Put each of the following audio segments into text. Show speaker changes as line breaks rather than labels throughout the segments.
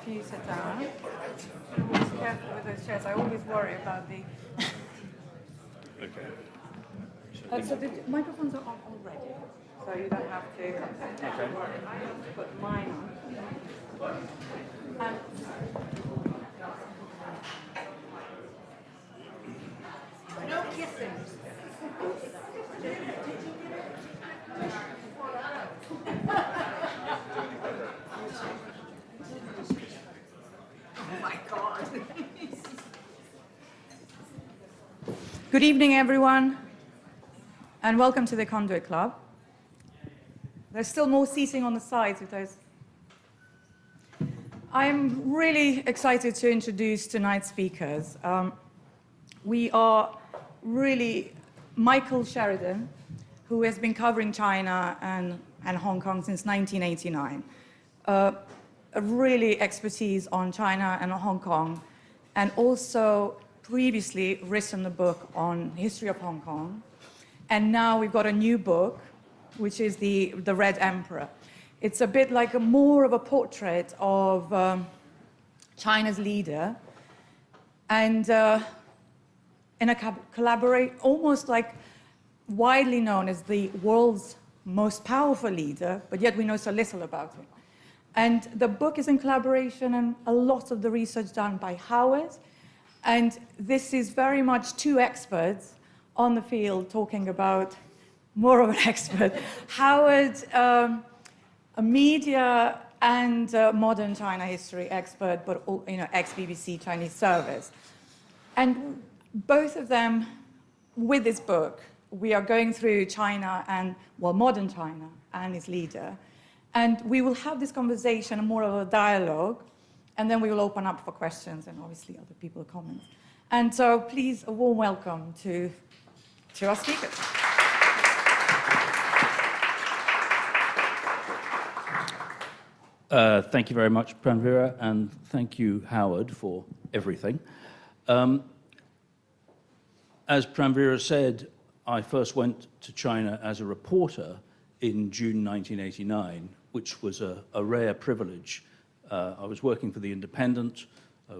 after you sit down. Be careful with those chairs. I always worry about the...
Okay.
So the microphones are on already, so you don't have to put mine on. No kissing. Oh my God. Good evening, everyone, and welcome to the Conduit Club. There's still more seating on the sides with those. I'm really excited to introduce tonight's speakers. We are really Michael Sheridan, who has been covering China and Hong Kong since 1989. A really expertise on China and Hong Kong, and also previously written a book on history of Hong Kong. And now we've got a new book, which is the Red Emperor. It's a bit like more of a portrait of China's leader, and in a collaborate, almost like widely known as the world's most powerful leader, but yet we know so little about him. And the book is in collaboration and a lot of the research done by Howard. And this is very much two experts on the field talking about more of an expert. Howard, a media and modern China history expert, but ex-BBC Chinese service. And both of them, with this book, we are going through China and, well, modern China and its leader. And we will have this conversation, more of a dialogue, and then we will open up for questions and obviously other people's comments. And so please, a warm welcome to our speakers.
Thank you very much, Pranvira, and thank you, Howard, for everything. As Pranvira said, I first went to China as a reporter in June 1989, which was a rare privilege. I was working for The Independent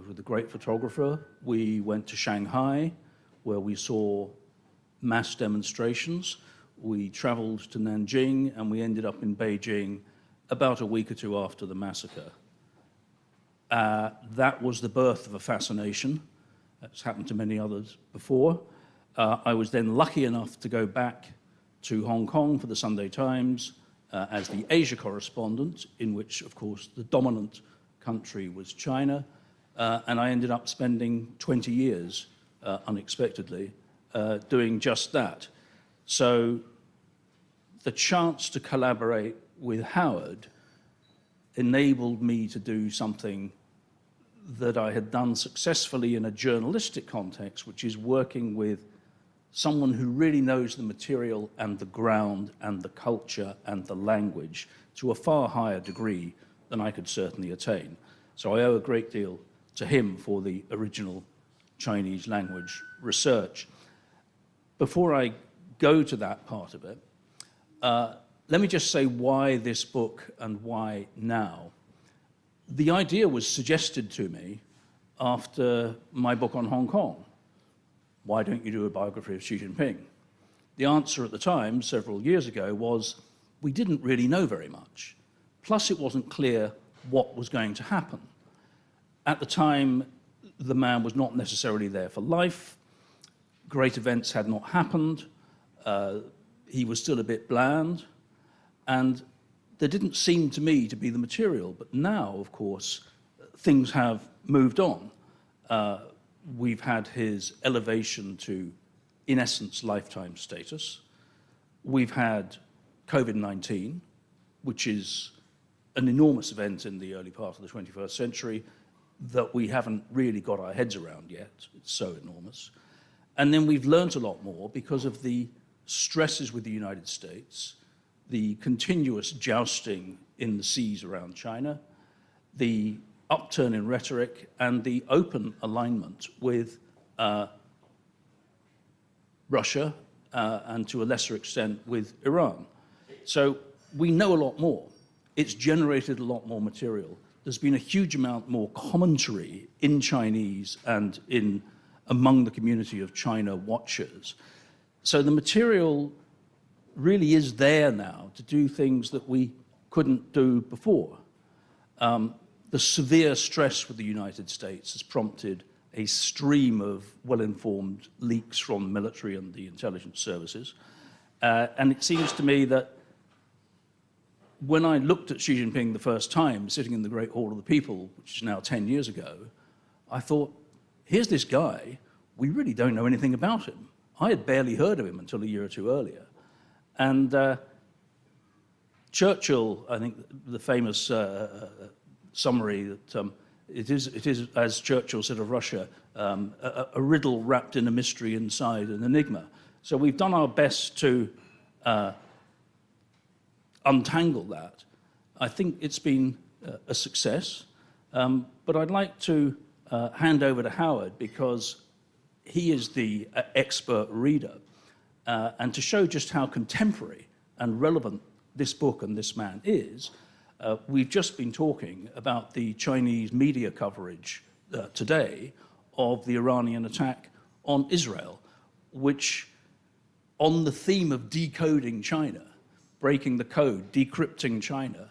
with a great photographer. We went to Shanghai, where we saw mass demonstrations. We traveled to Nanjing, and we ended up in Beijing about a week or two after the massacre. That was the birth of a fascination. That's happened to many others before. I was then lucky enough to go back to Hong Kong for the Sunday Times as the Asia correspondent, in which, of course, the dominant country was China. And I ended up spending 20 years, unexpectedly, doing just that. So the chance to collaborate with Howard enabled me to do something that I had done successfully in a journalistic context, which is working with someone who really knows the material and the ground and the culture and the language to a far higher degree than I could certainly attain. So I owe a great deal to him for the original Chinese language research. Before I go to that part of it, let me just say why this book and why now. The idea was suggested to me after my book on Hong Kong. Why don't you do a biography of Xi Jinping? The answer at the time, several years ago, was we didn't really know very much. Plus, it wasn't clear what was going to happen. At the time, the man was not necessarily there for life. Great events had not happened. He was still a bit bland. And there didn't seem to me to be the material. But now, of course, things have moved on. We've had his elevation to, in essence, lifetime status. We've had COVID-19, which is an enormous event in the early part of the 21st century that we haven't really got our heads around yet. It's so enormous. And then we've learned a lot more because of the stresses with the United States, the continuous jousting in the seas around China, the upturn in rhetoric, and the open alignment with Russia and to a lesser extent with Iran. So we know a lot more. It's generated a lot more material. there's been a huge amount more commentary in Chinese and among the community of China watchers. So the material really is there now to do things that we couldn't do before. The severe stress with the United States has prompted a stream of well-informed leaks from the military and the intelligence services. And it seems to me that when I looked at Xi Jinping the first time, sitting in the Great Hall of the People, which is now 10 years ago, I thought, here's this guy, we really don't know anything about him. I had barely heard of him until a year or two earlier. And Churchill, I think the famous summary that it is, as Churchill said of Russia, a riddle wrapped in a mystery inside an enigma. So we've done our best to untangle that. I think it's been a success, but I'd like to hand over to Howard because he is the expert reader, and to show just how contemporary and relevant this book and this man is. We've just been talking about the Chinese media coverage today of the Iranian attack on Israel, which, on the theme of decoding China, breaking the code, decrypting China,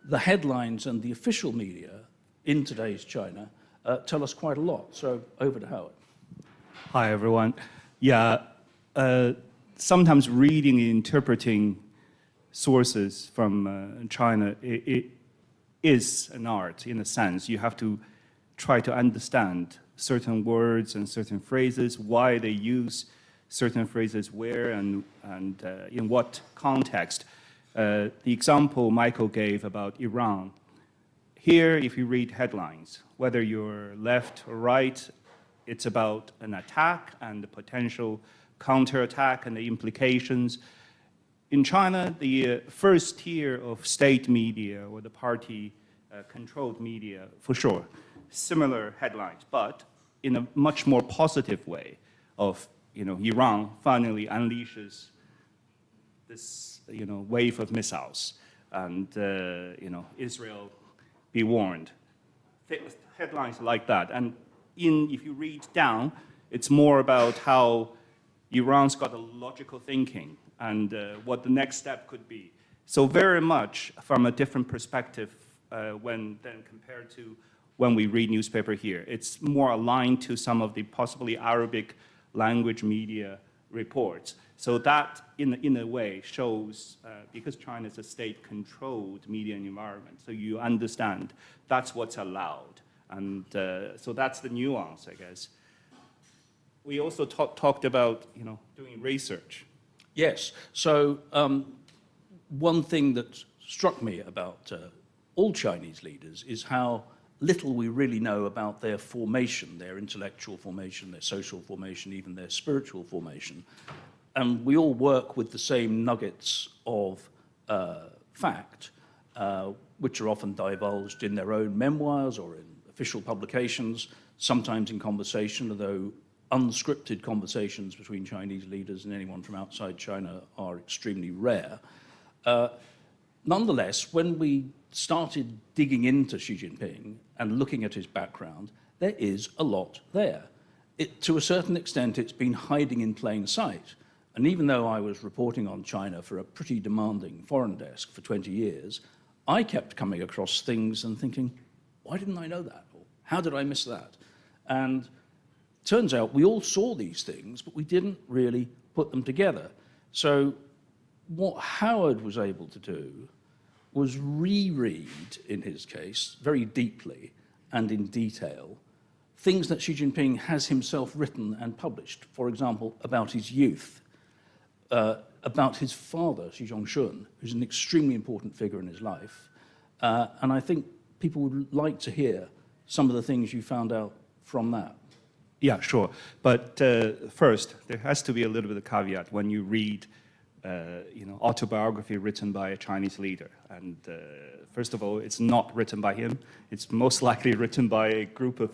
the headlines and the official media in today's China tell us quite a lot. So over to Howard.
Hi, everyone. Yeah, sometimes reading and interpreting sources from China, it is an art in a sense. You have to try to understand certain words and certain phrases, why they use certain phrases where and in what context. The example Michael gave about Iran, here if you read headlines, whether you're left or right, it's about an attack and the potential counterattack and the implications. In China, the first tier of state media or the party-controlled media, for sure, similar headlines, but in a much more positive way of, Iran finally unleashes this, wave of missiles, and, Israel be warned. Headlines like that. And if you read down, it's more about how Iran's got a logical thinking and what the next step could be. So very much from a different perspective than compared to when we read newspaper here. It's more aligned to some of the possibly Arabic language media reports. So that, in a way, shows, because China is a state-controlled media environment, so you understand that's what's allowed. And so that's the nuance, I guess. We also talked about, doing research.
Yes. So one thing that struck me about all Chinese leaders is how little we really know about their formation, their intellectual formation, their social formation, even their spiritual formation. And we all work with the same nuggets of fact, which are often divulged in their own memoirs or in official publications, sometimes in conversation, although unscripted conversations between Chinese leaders and anyone from outside China are extremely rare. Nonetheless, when we started digging into Xi Jinping and looking at his background, there is a lot there. To a certain extent, it's been hiding in plain sight. And even though I was reporting on China for a pretty demanding foreign desk for 20 years, I kept coming across things and thinking, why didn't I know that? Or how did I miss that? And turns out we all saw these things, but we didn't really put them together. So what Howard was able to do was reread, in his case, very deeply and in detail, things that Xi Jinping has himself written and published. For example, about his youth, about his father, Xi Jinping, who's an extremely important figure in his life. And I think people would like to hear some of the things you found out from that.
Yeah, sure. But first, there has to be a little bit of caveat when you read, autobiography written by a Chinese leader. And first of all, it's not written by him. It's most likely written by a group of,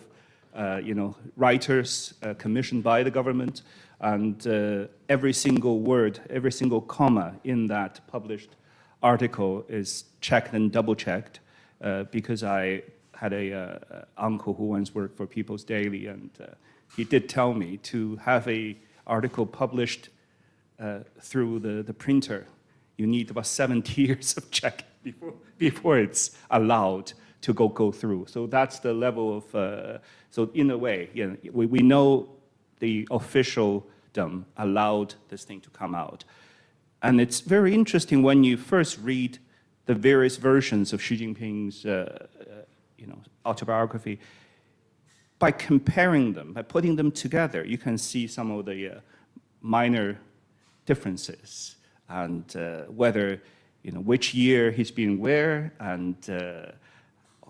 writers commissioned by the government. And every single word, every single comma in that published article is checked and double-checked because I had a uncle who once worked for People's Daily, and he did tell me to have a article published through the printer. You need about 70 years of checking before it's allowed to go through. So that's the level of, so in a way, we know the officialdom allowed this thing to come out. And it's very interesting when you first read the various versions of Xi Jinping's autobiography. By comparing them, by putting them together, you can see some of the minor differences, and whether, which year he's been where, and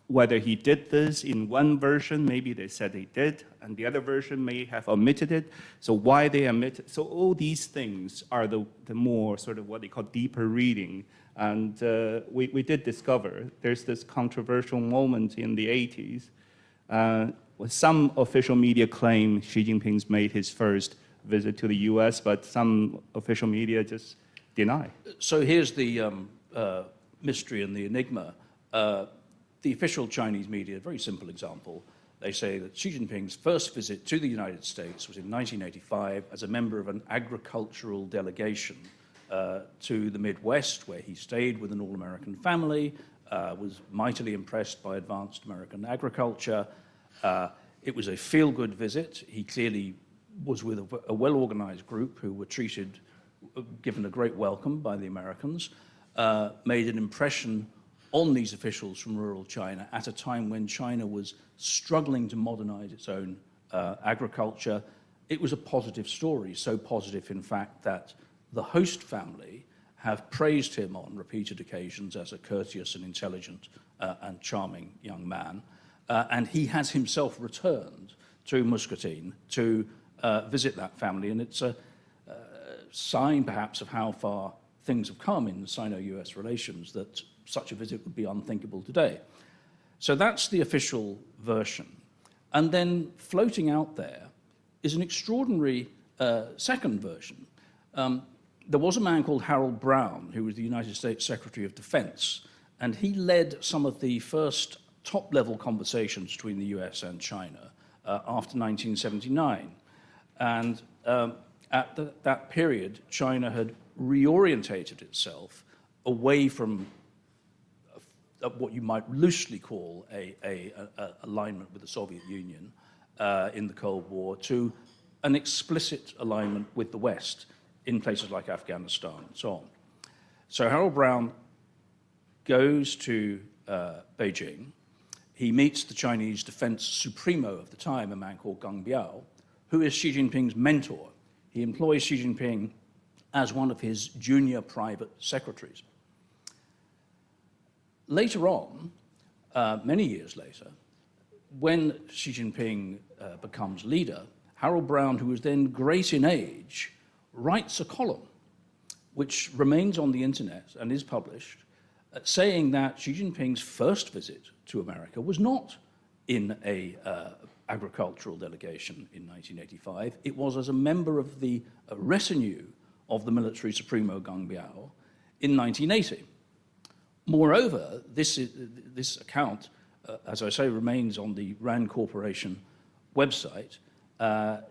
whether he did this in one version, maybe they said he did, and the other version may have omitted it. So why they omitted? So all these things are the more sort of what they call deeper reading. And we did discover there's this controversial moment in the 80s. Some official media claim Xi Jinping's made his first visit to the US, but some official media just deny.
So here's the mystery and the enigma. The official Chinese media, a very simple example, they say that Xi Jinping's first visit to the United States was in 1985 as a member of an agricultural delegation to the Midwest, where he stayed with an all-American family, was mightily impressed by advanced American agriculture. It was a feel-good visit. He clearly was with a well-organized group who were given a great welcome by the Americans, made an impression on these officials from rural China at a time when China was struggling to modernize its own agriculture. It was a positive story, so positive, in fact, that the host family have praised him on repeated occasions as a courteous and intelligent and charming young man. And he has himself returned to Muscatine to visit that family, and it's a sign, perhaps, of how far things have come in Sino-US relations that such a visit would be unthinkable today. So that's the official version. And then floating out there is an extraordinary second version. There was a man called Harold Brown, who was the United States Secretary of Defense, and he led some of the first top-level conversations between the US and China after 1979. And at that period, China had reorientated itself away from what you might loosely call a alignment with the Soviet Union in the Cold War to an explicit alignment with the West in places like Afghanistan and so on. So Harold Brown goes to Beijing. He meets the Chinese defense supremo of the time, a man called Geng Biao, who is Xi Jinping's mentor. He employs Xi Jinping as one of his junior private secretaries. Later on, many years later, when Xi Jinping becomes leader, Harold Brown, who was then great in age, writes a column which remains on the internet and is published, saying that Xi Jinping's first visit to America was not in a agricultural delegation in 1985. It was as a member of the retinue of the military supremo Geng Biao in 1980. Moreover, this account, as I say, remains on the RAND Corporation website.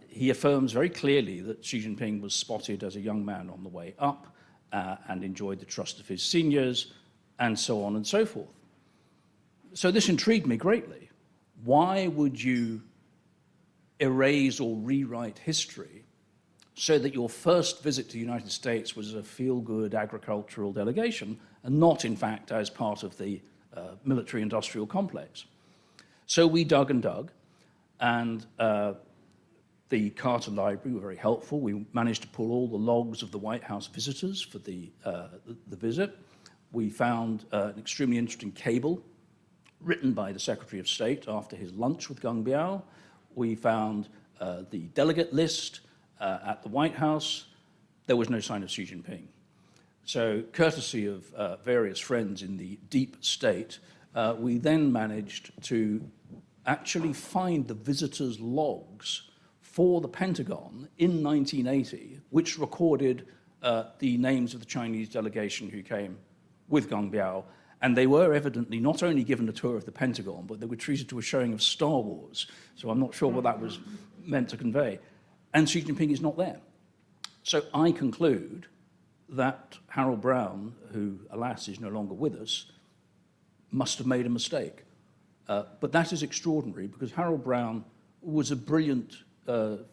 He affirms very clearly that Xi Jinping was spotted as a young man on the way up and enjoyed the trust of his seniors, and so on and so forth. So this intrigued me greatly. Why would you erase or rewrite history so that your first visit to the United States was a feel-good agricultural delegation and not, in fact, as part of the military-industrial complex? So we dug and dug, and the Carter Library were very helpful. We managed to pull all the logs of the White House visitors for the visit. We found an extremely interesting cable written by the Secretary of State after his lunch with Geng Biao. We found the delegate list at the White House. There was no sign of Xi Jinping. So, courtesy of various friends in the deep state, we then managed to actually find the visitors' logs for the Pentagon in 1980, which recorded the names of the Chinese delegation who came with Geng Biao And they were evidently not only given a tour of the Pentagon, but they were treated to a showing of Star Wars. So I'm not sure what that was meant to convey. And Xi Jinping is not there. So I conclude that Harold Brown, who, alas, is no longer with us, must have made a mistake. But that is extraordinary because Harold Brown was a brilliant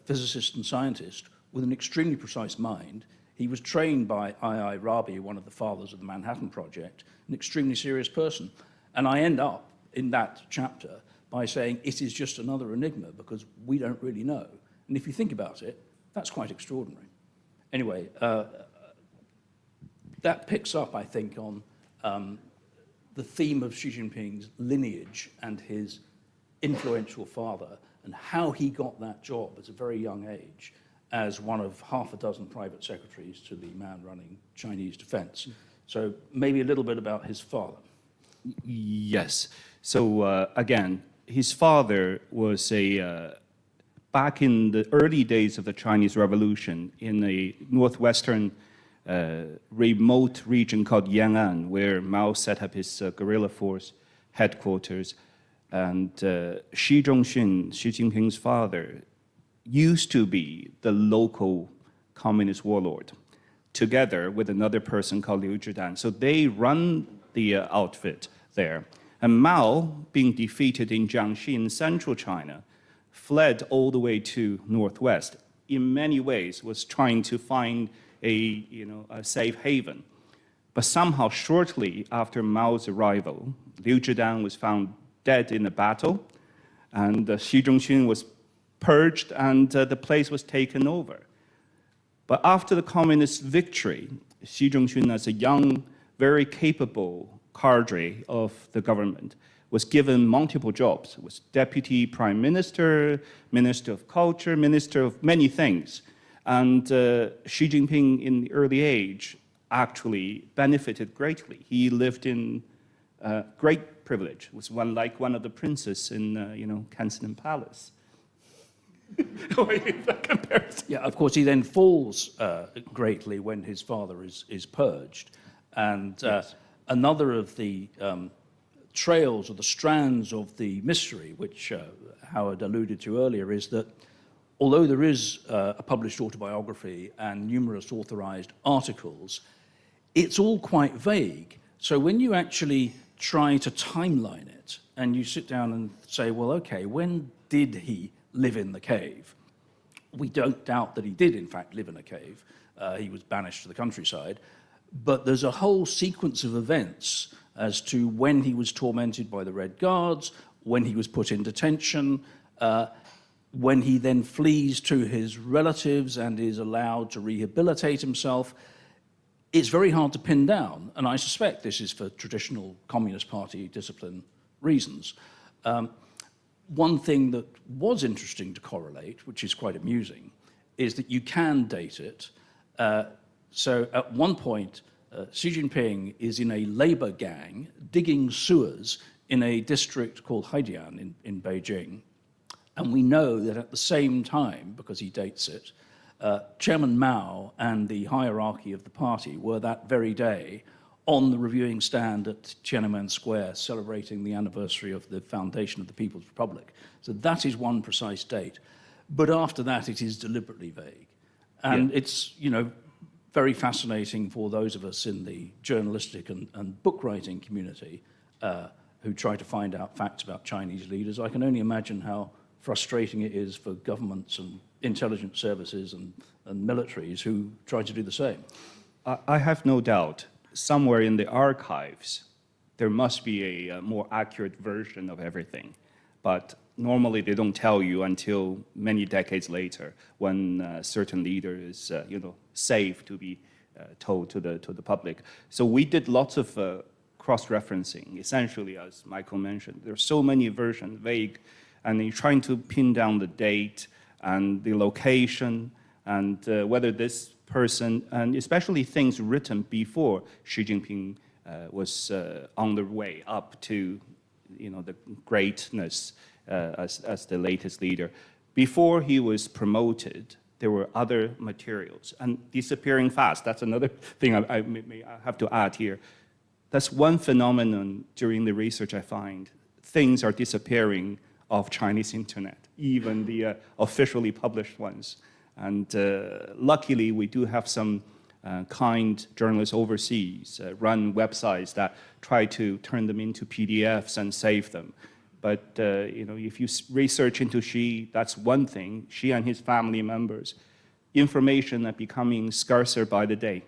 physicist and scientist with an extremely precise mind. He was trained by I.I. Rabi, one of the fathers of the Manhattan Project, an extremely serious person. And I end up in that chapter by saying it is just another enigma because we don't really know. And if you think about it, that's quite extraordinary. Anyway, that picks up, I think, on the theme of Xi Jinping's lineage and his influential father and how he got that job at a very young age as one of half a dozen private secretaries to the man running Chinese defense. So maybe a little bit about his father.
Yes. So again, his father was back in the early days of the Chinese Revolution in a northwestern remote region called Yan'an, where Mao set up his guerrilla force headquarters. And Xi Zhongxun, Xi Jinping's father, used to be the local communist warlord, together with another person called Liu Zhidan. So they run the outfit there. And Mao, being defeated in Jiangxi in central China, fled all the way to northwest. In many ways, was trying to find a safe haven. But somehow, shortly after Mao's arrival, Liu Zhidan was found dead in a battle, and Xi Zhongxun was purged, and the place was taken over. But after the communist victory, Xi Zhongxun, as a young, very capable cadre of the government, was given multiple jobs. Was deputy prime minister, minister of culture, minister of many things. And Xi Jinping, in the early age, actually benefited greatly. He lived in great privilege. Was one of the princes in Kensington Palace.
Yeah, of course, he then falls greatly when his father is purged. And yes. Another of the trails or the strands of the mystery, which Howard alluded to earlier, is that although there is a published autobiography and numerous authorized articles, it's all quite vague. So when you actually try to timeline it and you sit down and say, well, okay, when did he live in the cave? We don't doubt that he did, in fact, live in a cave. He was banished to the countryside. But there's a whole sequence of events as to when he was tormented by the Red Guards, when he was put in detention, when he then flees to his relatives and is allowed to rehabilitate himself. It's very hard to pin down, and I suspect this is for traditional Communist Party discipline reasons. One thing that was interesting to correlate, which is quite amusing, is that you can date it. So at one point, Xi Jinping is in a labor gang digging sewers in a district called Haidian in Beijing. And we know that at the same time, because he dates it, Chairman Mao and the hierarchy of the party were that very day on the reviewing stand at Tiananmen Square celebrating the anniversary of the foundation of the People's Republic. So that is one precise date. But after that, it is deliberately vague. And it's, very fascinating for those of us in the journalistic and book writing community who try to find out facts about Chinese leaders. I can only imagine how frustrating it is for governments and intelligence services and militaries who try to do the same.
I have no doubt somewhere in the archives there must be a more accurate version of everything. But normally they don't tell you until many decades later when a certain leader is safe to be told to the public. So we did lots of cross-referencing, essentially, as Michael mentioned. There's so many versions, vague, and you're trying to pin down the date and the location and whether this person, and especially things written before Xi Jinping was on the way up to the greatness as the latest leader. Before he was promoted, there were other materials and disappearing fast. That's another thing I have to add here. That's one phenomenon during the research I find. Things are disappearing off Chinese internet, even the officially published ones. And luckily, we do have some kind journalists overseas run websites that try to turn them into PDFs and save them. But if you research into Xi, that's one thing. Xi and his family members, information are becoming scarcer by the day.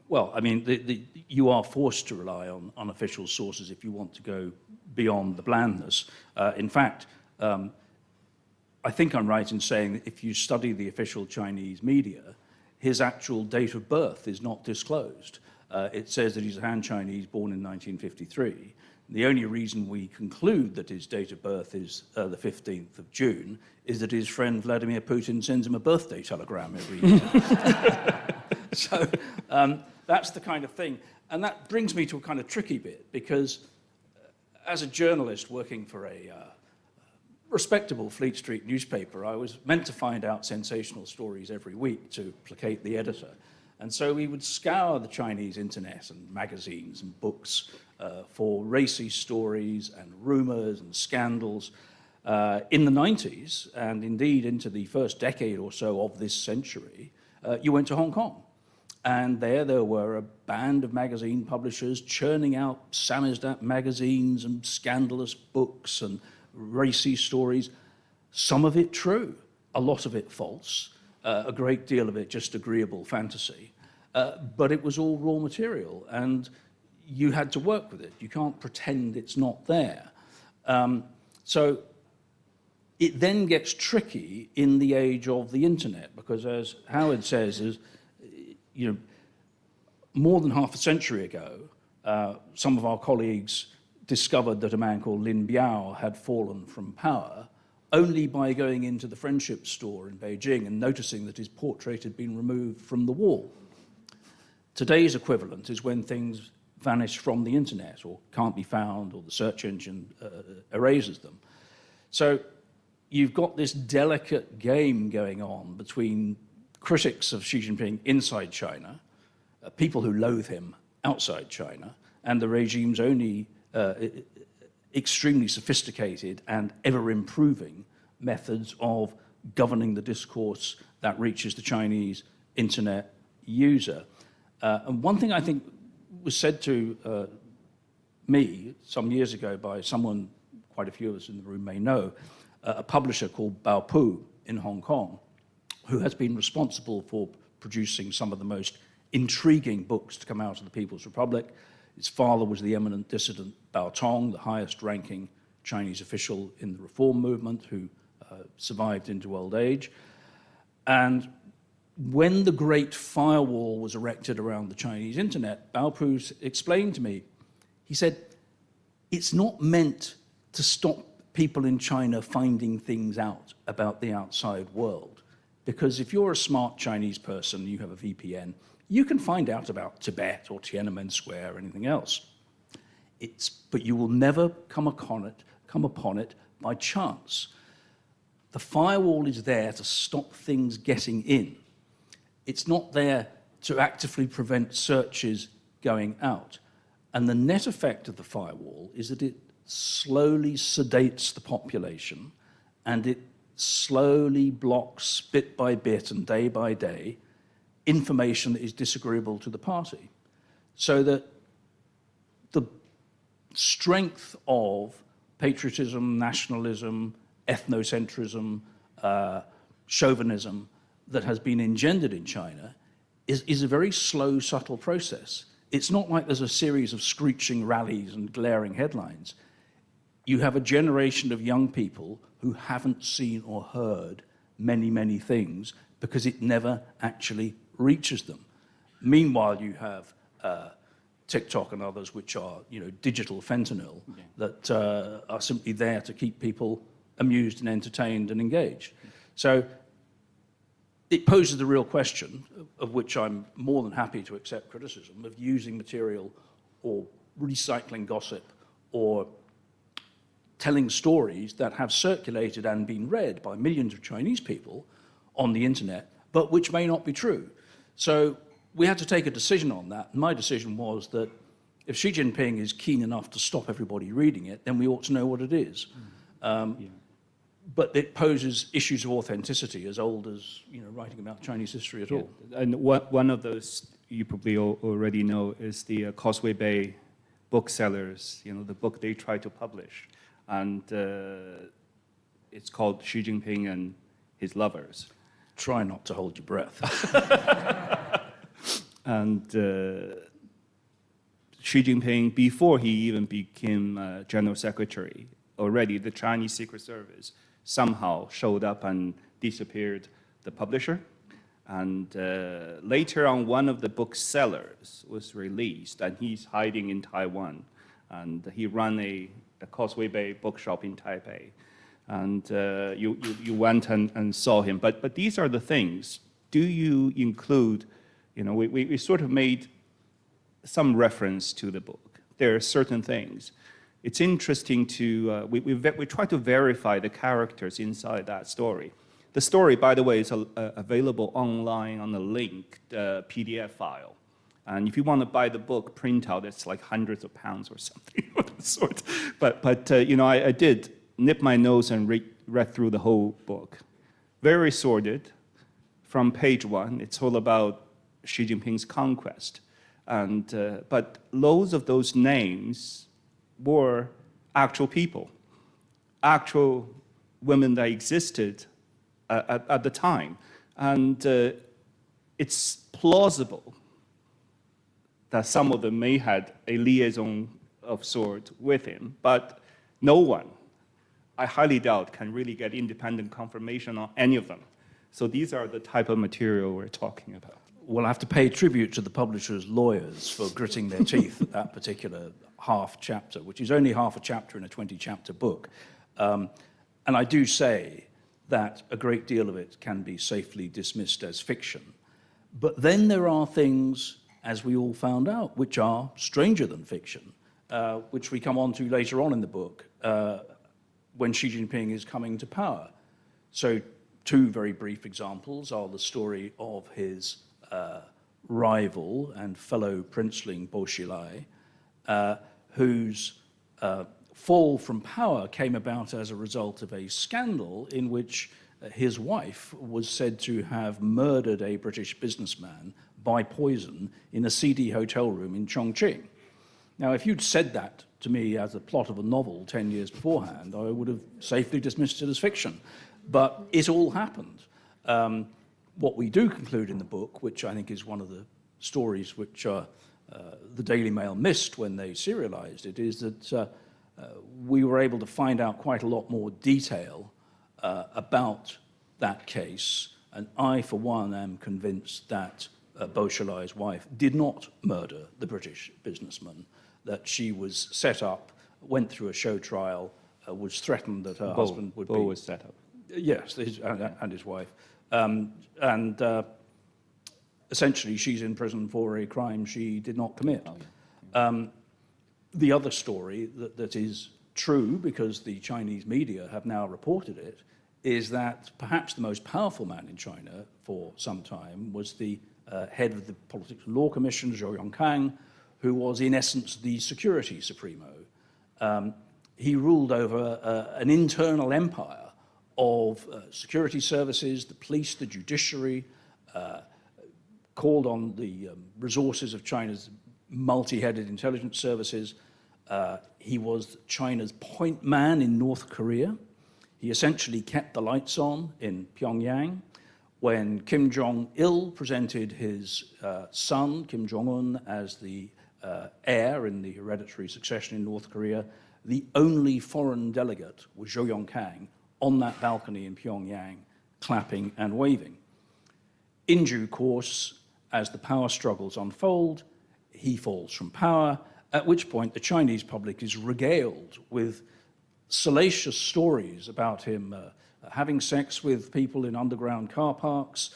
Well, I mean, you are forced to rely on unofficial sources if you want to go beyond the blandness. In fact, I think I'm right in saying that if you study the official Chinese media, his actual date of birth is not disclosed. It says that he's a Han Chinese born in 1953. The only reason we conclude that his date of birth is the 15th of June is that his friend Vladimir Putin sends him a birthday telegram every year. So that's the kind of thing. And that brings me to a kind of tricky bit, because as a journalist working for a respectable Fleet Street newspaper, I was meant to find out sensational stories every week to placate the editor. And so we would scour the Chinese internet and magazines and books for racy stories and rumors and scandals. In the 90s, and indeed into the first decade or so of this century, you went to Hong Kong. And there were a band of magazine publishers churning out samizdat magazines and scandalous books and racy stories. Some of it true, a lot of it false, a great deal of it just agreeable fantasy. But it was all raw material, and you had to work with it. You can't pretend it's not there. So it then gets tricky in the age of the internet, because as Howard says, more than half a century ago, some of our colleagues discovered that a man called Lin Biao had fallen from power only by going into the Friendship store in Beijing and noticing that his portrait had been removed from the wall. Today's equivalent is when things vanish from the internet or can't be found, or the search engine erases them. So you've got this delicate game going on between critics of Xi Jinping inside China, people who loathe him outside China, and the regime's only extremely sophisticated and ever-improving methods of governing the discourse that reaches the Chinese internet user. And one thing I think was said to me some years ago by someone quite a few of us in the room may know, a publisher called Baopu in Hong Kong, who has been responsible for producing some of the most intriguing books to come out of the People's Republic. His father was the eminent dissident Bao Tong, the highest-ranking Chinese official in the reform movement, who survived into old age. And when the great firewall was erected around the Chinese internet, Baopu explained to me, he said, it's not meant to stop people in China finding things out about the outside world. Because if you're a smart Chinese person, you have a VPN, you can find out about Tibet or Tiananmen Square or anything else. But you will never come upon it by chance. The firewall is there to stop things getting in. It's not there to actively prevent searches going out. And the net effect of the firewall is that it slowly sedates the population, and it slowly blocks bit by bit and day by day information that is disagreeable to the party. So that the strength of patriotism, nationalism, ethnocentrism, chauvinism that has been engendered in China is a very slow, subtle process. It's not like there's a series of screeching rallies and glaring headlines. You have a generation of young people who haven't seen or heard many, many things because it never actually reaches them. Meanwhile, you have TikTok and others, which are digital fentanyl, that are simply there to keep people amused and entertained and engaged. So it poses the real question, of which I'm more than happy to accept criticism, of using material or recycling gossip or telling stories that have circulated and been read by millions of Chinese people on the internet, but which may not be true. So we had to take a decision on that. My decision was that if Xi Jinping is keen enough to stop everybody reading it, then we ought to know what it is. But it poses issues of authenticity as old as writing about Chinese history at all.
And one of those you probably already know is the Causeway Bay booksellers, the book they try to publish. And it's called Xi Jinping and His Lovers.
Try not to hold your breath.
And Xi Jinping, before he even became General Secretary, already the Chinese Secret Service somehow showed up and disappeared the publisher. And later on, one of the booksellers was released, and he's hiding in Taiwan. And he ran a Causeway Bay bookshop in Taipei. And you went and saw him. But these are the things. Do you include, we sort of made some reference to the book. There are certain things. It's interesting to, we try to verify the characters inside that story. The story, by the way, is available online on a linked PDF file. And if you want to buy the book printout, it's like hundreds of pounds or something of that sort. But I did nip my nose and read through the whole book. Very sordid. From page 1, it's all about Xi Jinping's conquest. But loads of those names were actual people, actual women that existed at the time. And it's plausible that some of them may had a liaison of sort with him, but no one, I highly doubt, can really get independent confirmation on any of them. So these are the type of material we're talking about.
We'll have to pay tribute to the publisher's lawyers for gritting their teeth at that particular half chapter, which is only half a chapter in a 20-chapter book. And I do say that a great deal of it can be safely dismissed as fiction. But then there are things, as we all found out, which are stranger than fiction, which we come on to later on in the book, when Xi Jinping is coming to power. So 2 very brief examples are the story of his rival and fellow princeling Bo Xilai, whose fall from power came about as a result of a scandal in which his wife was said to have murdered a British businessman by poison in a seedy hotel room in Chongqing. Now, if you'd said that to me as a plot of a novel 10 years beforehand, I would have safely dismissed it as fiction. But it all happened. What we do conclude in the book, which I think is one of the stories which the Daily Mail missed when they serialized it, is that we were able to find out quite a lot more detail about that case. And I, for one, am convinced that Bo Xilai's wife did not murder the British businessman, that she was set up, went through a show trial, was threatened that her husband would be...
Bo was set up.
Yes, and his wife. Essentially, she's in prison for a crime she did not commit. The other story that is true, because the Chinese media have now reported it, is that perhaps the most powerful man in China for some time was the head of the Politics and Law Commission, Zhou Yongkang, who was in essence the security supremo. He ruled over an internal empire of security services, the police, the judiciary, called on the resources of China's multi-headed intelligence services. He was China's point man in North Korea. He essentially kept the lights on in Pyongyang. When Kim Jong-il presented his son, Kim Jong-un, as the heir in the hereditary succession in North Korea, the only foreign delegate was Zhou Yongkang on that balcony in Pyongyang, clapping and waving. In due course, as the power struggles unfold, he falls from power, at which point the Chinese public is regaled with salacious stories about him having sex with people in underground car parks,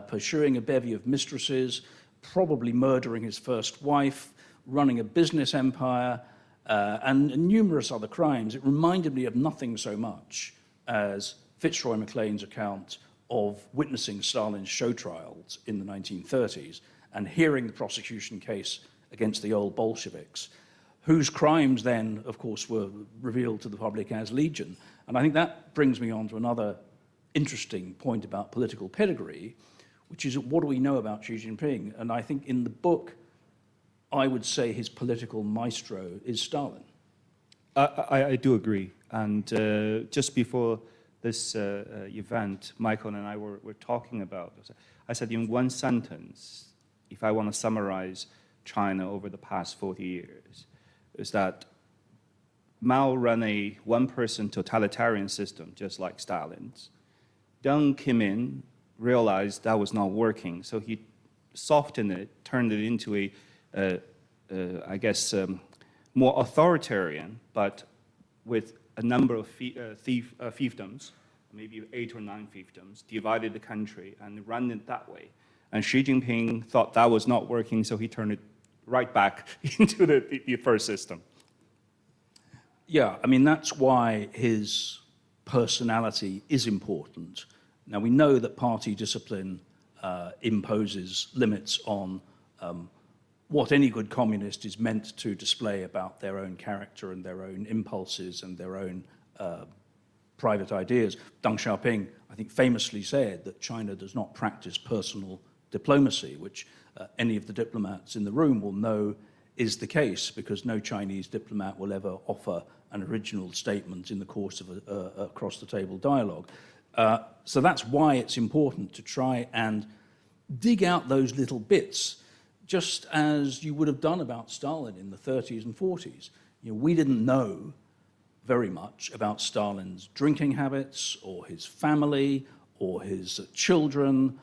pursuing a bevy of mistresses, probably murdering his first wife, running a business empire, and numerous other crimes. It reminded me of nothing so much as Fitzroy MacLean's account of witnessing Stalin's show trials in the 1930s and hearing the prosecution case against the old Bolsheviks, whose crimes then, of course, were revealed to the public as legion. And I think that brings me on to another interesting point about political pedigree, which is what do we know about Xi Jinping? And I think in the book, I would say his political maestro is Stalin.
I do agree. And just before this event, Michael and I were talking about, I said in one sentence, if I want to summarize China over the past 40 years, is that Mao ran a one-person totalitarian system, just like Stalin's. Deng came in, realized that was not working, so he softened it, turned it into more authoritarian, but with a number of fiefdoms, maybe 8 or 9 fiefdoms, divided the country and ran it that way. And Xi Jinping thought that was not working, so he turned it right back into the first system.
Yeah, I mean, that's why his personality is important. Now, we know that party discipline imposes limits on what any good communist is meant to display about their own character and their own impulses and their own private ideas. Deng Xiaoping, I think, famously said that China does not practice personal diplomacy, which any of the diplomats in the room will know is the case, because no Chinese diplomat will ever offer an original statement in the course of a across-the-table dialogue. So that's why it's important to try and dig out those little bits, just as you would have done about Stalin in the 30s and 40s. You know, we didn't know very much about Stalin's drinking habits or his family or his children.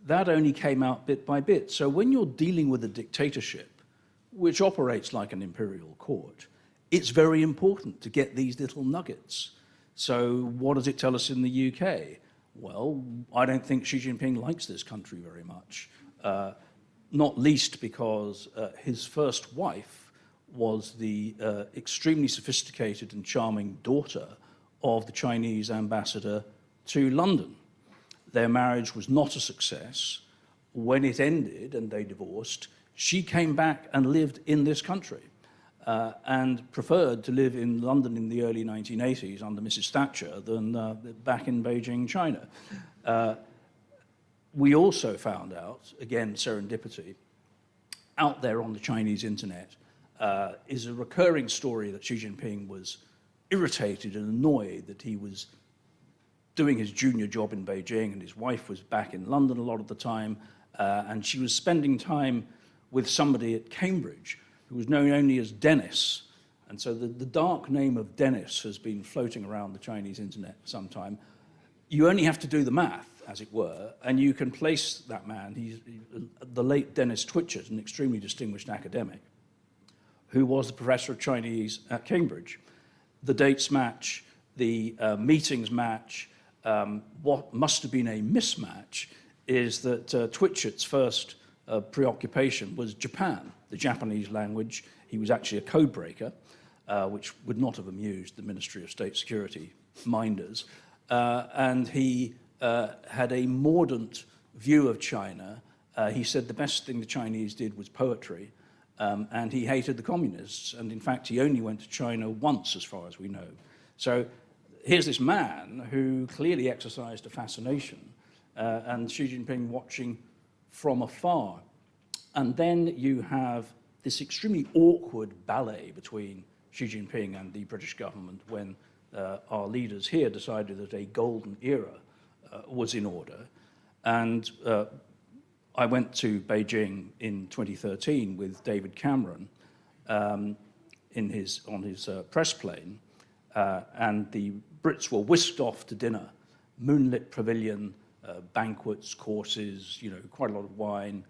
That only came out bit by bit. So when you're dealing with a dictatorship, which operates like an imperial court, it's very important to get these little nuggets. So what does it tell us in the UK? Well, I don't think Xi Jinping likes this country very much, not least because his first wife was the extremely sophisticated and charming daughter of the Chinese ambassador to London. Their marriage was not a success. When it ended and they divorced, she came back and lived in this country and preferred to live in London in the early 1980s under Mrs. Thatcher than back in Beijing, China. We also found out, again, serendipity, out there on the Chinese internet is a recurring story that Xi Jinping was irritated and annoyed that he was doing his junior job in Beijing and his wife was back in London a lot of the time, and she was spending time with somebody at Cambridge who was known only as Dennis. And so the dark name of Dennis has been floating around the Chinese internet for some time. You only have to do the math, as it were, and you can place that man. He's the late Dennis Twitchett, an extremely distinguished academic, who was the professor of Chinese at Cambridge. The dates match, the meetings match. What must have been a mismatch is that Twitchett's first preoccupation was Japan, the Japanese language. He was actually a code breaker, which would not have amused the Ministry of State Security minders. And he had a mordant view of China. He said the best thing the Chinese did was poetry, and he hated the communists. And in fact, he only went to China once, as far as we know. So here's this man who clearly exercised a fascination, and Xi Jinping watching from afar. And then you have this extremely awkward ballet between Xi Jinping and the British government when our leaders here decided that a golden era was in order. And I went to Beijing in 2013 with David Cameron on his press plane, and the Brits were whisked off to dinner, moonlit pavilion, banquets, courses, you know, quite a lot of wine.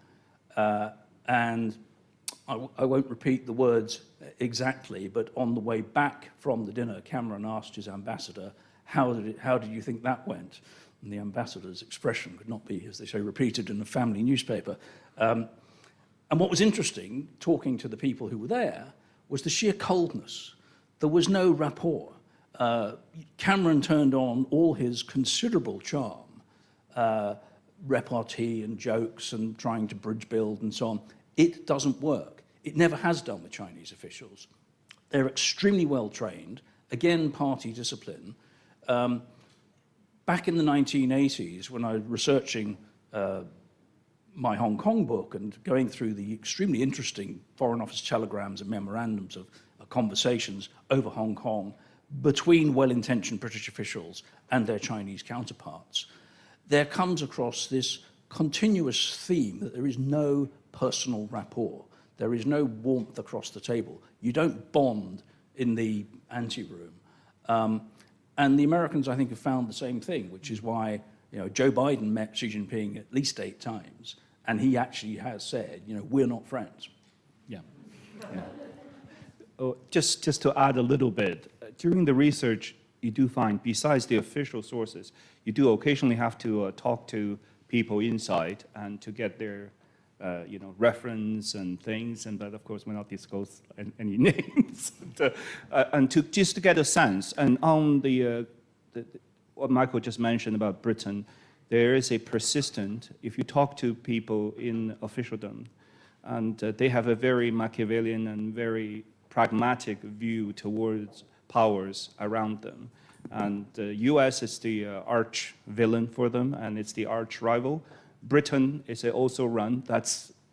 And I won't repeat the words exactly, but on the way back from the dinner, Cameron asked his ambassador, how did you think that went? And the ambassador's expression could not be, as they say, repeated in a family newspaper. And what was interesting, talking to the people who were there, was the sheer coldness. There was no rapport. Cameron turned on all his considerable charm, repartee and jokes and trying to bridge build and so on. It doesn't work. It never has done with Chinese officials. They're extremely well trained, again, party discipline. Back in the 1980s, when I was researching my Hong Kong book and going through the extremely interesting Foreign Office telegrams and memorandums of conversations over Hong Kong between well-intentioned British officials and their Chinese counterparts, there comes across this continuous theme that there is no personal rapport. There is no warmth across the table. You don't bond in the anteroom. And the Americans, I think, have found the same thing, which is why Joe Biden met Xi Jinping at least 8 times, and he actually has said, we're not friends.
Yeah. Oh, just to add a little bit, during the research, you do find, besides the official sources, you do occasionally have to talk to people inside and to get their reference and things, but of course we're not disclose any names, and just to get a sense. And on what Michael just mentioned about Britain, there is a persistent, if you talk to people in officialdom, and they have a very Machiavellian and very pragmatic view towards powers around them. And the US is the arch villain for them, and it's the arch rival. Britain is also run,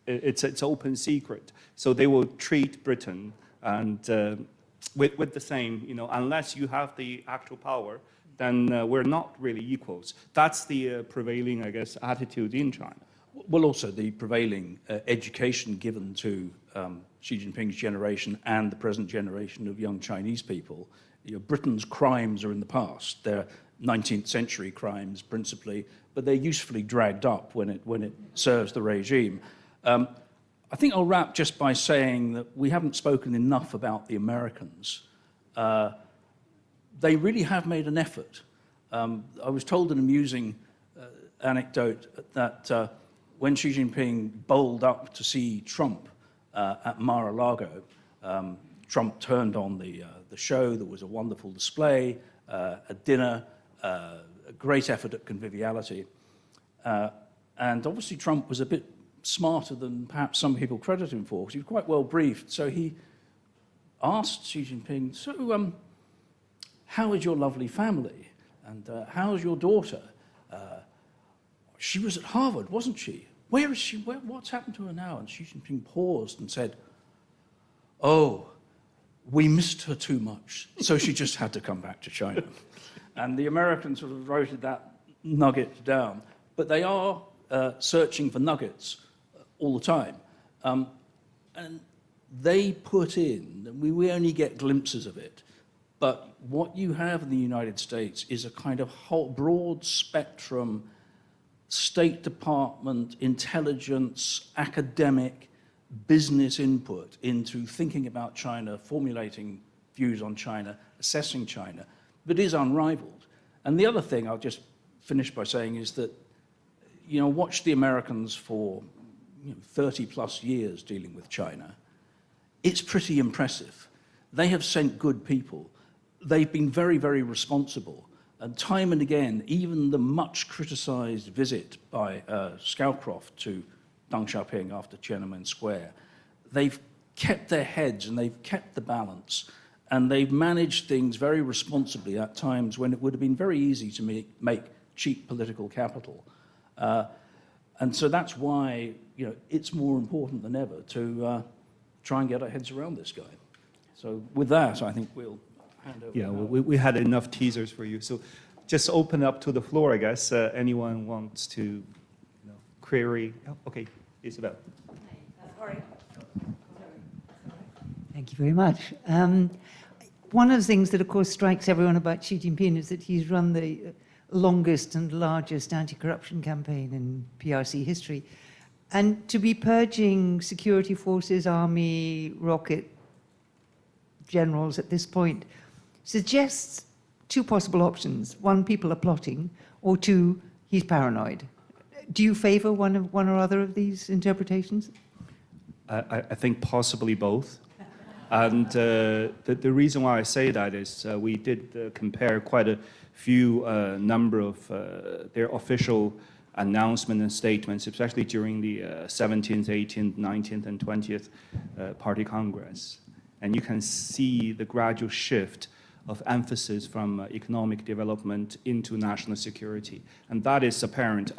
it's open secret. So they will treat Britain and with the same, unless you have the actual power, then we're not really equals. That's the prevailing, I guess, attitude in China.
Well, also the prevailing education given to Xi Jinping's generation and the present generation of young Chinese people. Britain's crimes are in the past. They're 19th century crimes principally, but they're usefully dragged up when it serves the regime. I think I'll wrap just by saying that we haven't spoken enough about the Americans. They really have made an effort. I was told an amusing anecdote that when Xi Jinping bowled up to see Trump at Mar-a-Lago, Trump turned on the show. There was a wonderful display, a dinner, a great effort at conviviality. And obviously Trump was a bit smarter than perhaps some people credit him for, because he was quite well briefed. So he asked Xi Jinping, so how is your lovely family? And how's your daughter? She was at Harvard, wasn't she? Where is she? What's happened to her now? And Xi Jinping paused and said, oh, we missed her too much, so she just had to come back to China. And the Americans sort of wrote that nugget down. But they are searching for nuggets all the time. And they put in, we only get glimpses of it, but what you have in the United States is a kind of whole broad spectrum, State Department, intelligence, academic, business input into thinking about China, formulating views on China, assessing China, that is unrivaled. And the other thing I'll just finish by saying is that, watch the Americans for 30 plus years dealing with China. It's pretty impressive. They have sent good people. They've been very, very responsible. And time and again, even the much criticized visit by Scowcroft to Deng Xiaoping after Tiananmen Square, they've kept their heads and they've kept the balance, and they've managed things very responsibly at times when it would have been very easy to make cheap political capital. And so that's why it's more important than ever to try and get our heads around this guy. So with that, I think we'll hand over.
Yeah, we had enough teasers for you. So just open up to the floor, I guess. Anyone wants to query? Oh, okay, Isabel.
Sorry.
Thank you very much. One of the things that, of course, strikes everyone about Xi Jinping is that he's run the longest and largest anti-corruption campaign in PRC history. And to be purging security forces, army, rocket generals at this point suggests 2 possible options. 1, people are plotting, or 2, he's paranoid. Do you favor one or other of these interpretations?
I think possibly both. And the reason why I say that is we did compare quite a few number of their official announcements and statements, especially during the 17th, 18th, 19th, and 20th Party Congress. And you can see the gradual shift of emphasis from economic development into national security. And that is apparent.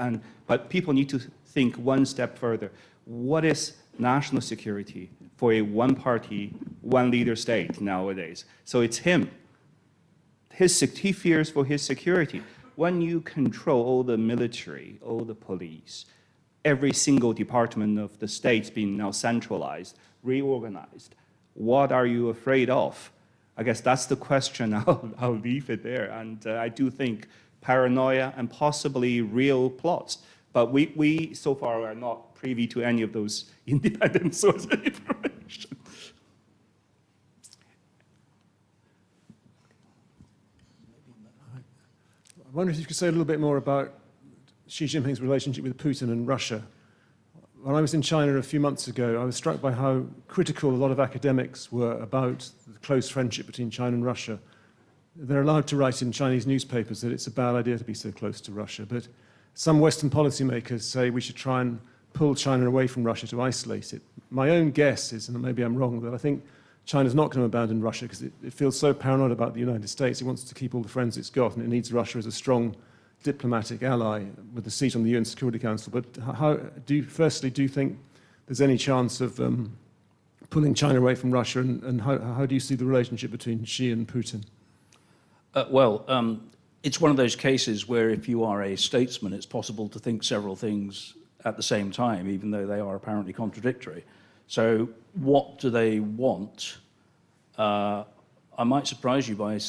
But people need to think one step further. What is national security for a one-party, one-leader state nowadays? So it's him. He fears for his security. When you control all the military, all the police, every single department of the state being now centralized, reorganized, what are you afraid of? I guess that's the question. I'll leave it there. And I do think paranoia and possibly real plots. But we so far are not privy to any of those independent sources of information.
I wonder if you could say a little bit more about Xi Jinping's relationship with Putin and Russia. When I was in China a few months ago, I was struck by how critical a lot of academics were about the close friendship between China and Russia. They're allowed to write in Chinese newspapers that it's a bad idea to be so close to Russia, but some Western policymakers say we should try and pull China away from Russia to isolate it. My own guess is, and maybe I'm wrong, that I think China's not going to abandon Russia because it feels so paranoid about the United States. It wants to keep all the friends it's got, and it needs Russia as a strong diplomatic ally with a seat on the UN Security Council. But firstly, do you think there's any chance of pulling China away from Russia, and how do you see the relationship between Xi and Putin?
It's one of those cases where if you are a statesman, it's possible to think several things at the same time, even though they are apparently contradictory. So what do they want? I might surprise you by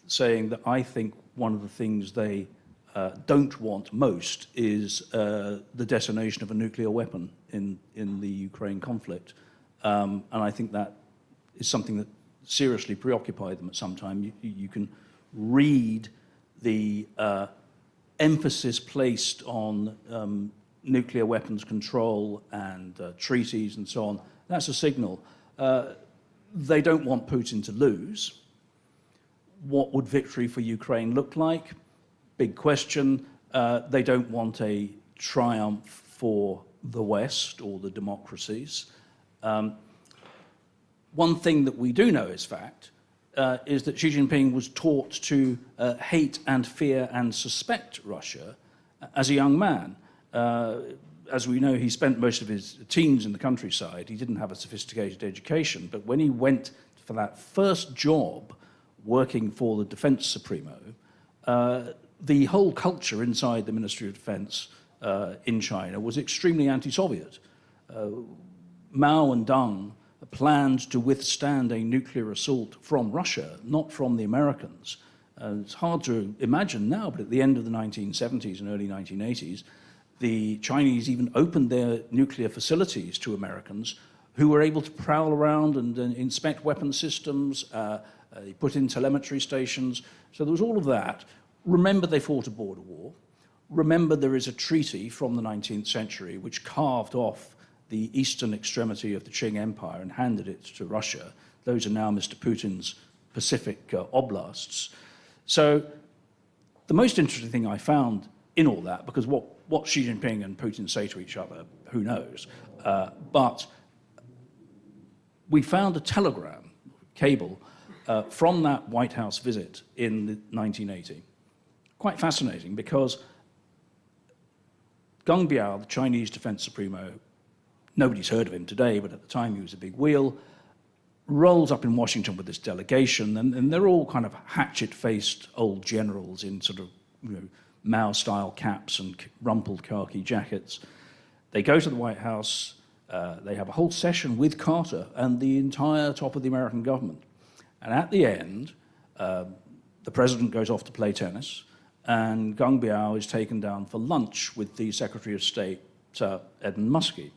saying that I think one of the things they don't want most is the detonation of a nuclear weapon in the Ukraine conflict. And I think that is something that seriously preoccupied them at some time. You can read the emphasis placed on nuclear weapons control and treaties and so on. That's a signal. They don't want Putin to lose. What would victory for Ukraine look like? Big question. They don't want a triumph for the West or the democracies. One thing that we do know is fact is that Xi Jinping was taught to hate and fear and suspect Russia as a young man. As we know, he spent most of his teens in the countryside. He didn't have a sophisticated education, but when he went for that first job working for the Defense Supremo, the whole culture inside the Ministry of Defense in China was extremely anti-Soviet. Mao and Deng planned to withstand a nuclear assault from Russia, not from the Americans. It's hard to imagine now, but at the end of the 1970s and early 1980s, the Chinese even opened their nuclear facilities to Americans who were able to prowl around and inspect weapon systems. They put in telemetry stations. So there was all of that. Remember, they fought a border war. Remember, there is a treaty from the 19th century which carved off the eastern extremity of the Qing Empire and handed it to Russia. Those are now Mr. Putin's Pacific oblasts. So the most interesting thing I found in all that, because what Xi Jinping and Putin say to each other, who knows, but we found a telegram cable from that White House visit in 1980. Quite fascinating, because Geng Biao, the Chinese Defense Supremo, nobody's heard of him today, but at the time he was a big wheel, rolls up in Washington with this delegation, and they're all kind of hatchet-faced old generals in sort of, Mao-style caps and rumpled khaki jackets. They go to the White House, they have a whole session with Carter and the entire top of the American government. And at the end, the president goes off to play tennis, and Geng Biao is taken down for lunch with the Secretary of State, Edmund Muskie.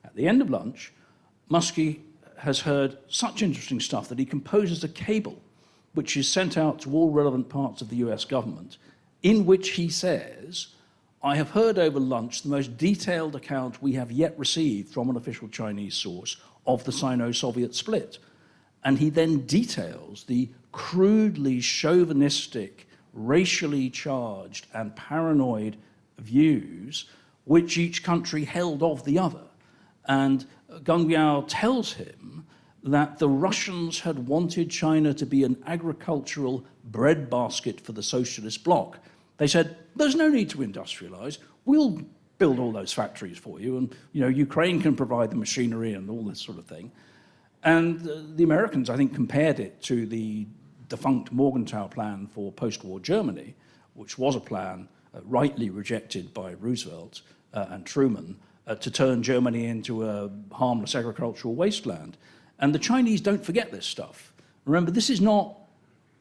At the end of lunch, Muskie has heard such interesting stuff that he composes a cable which is sent out to all relevant parts of the US government, in which he says, I have heard over lunch the most detailed account we have yet received from an official Chinese source of the Sino-Soviet split. And he then details the crudely chauvinistic, racially charged and paranoid views which each country held of the other. And Geng Biao tells him that the Russians had wanted China to be an agricultural breadbasket for the socialist bloc. They said, there's no need to industrialize. We'll build all those factories for you. And Ukraine can provide the machinery and all this sort of thing. And the Americans, I think, compared it to the defunct Morgenthau plan for post-war Germany, which was a plan rightly rejected by Roosevelt and Truman to turn Germany into a harmless agricultural wasteland. And the Chinese don't forget this stuff. Remember, this is not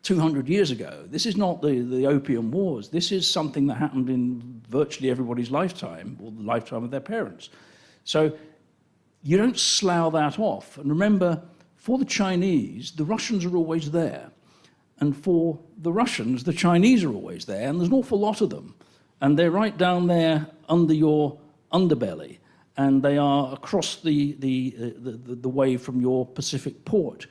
200 years ago. This is not the Opium Wars. This is something that happened in virtually everybody's lifetime, or the lifetime of their parents. So you don't slough that off. And remember, for the Chinese, the Russians are always there. And for the Russians, the Chinese are always there, and there's an awful lot of them. And they're right down there under your underbelly, and they are across the way from your Pacific port.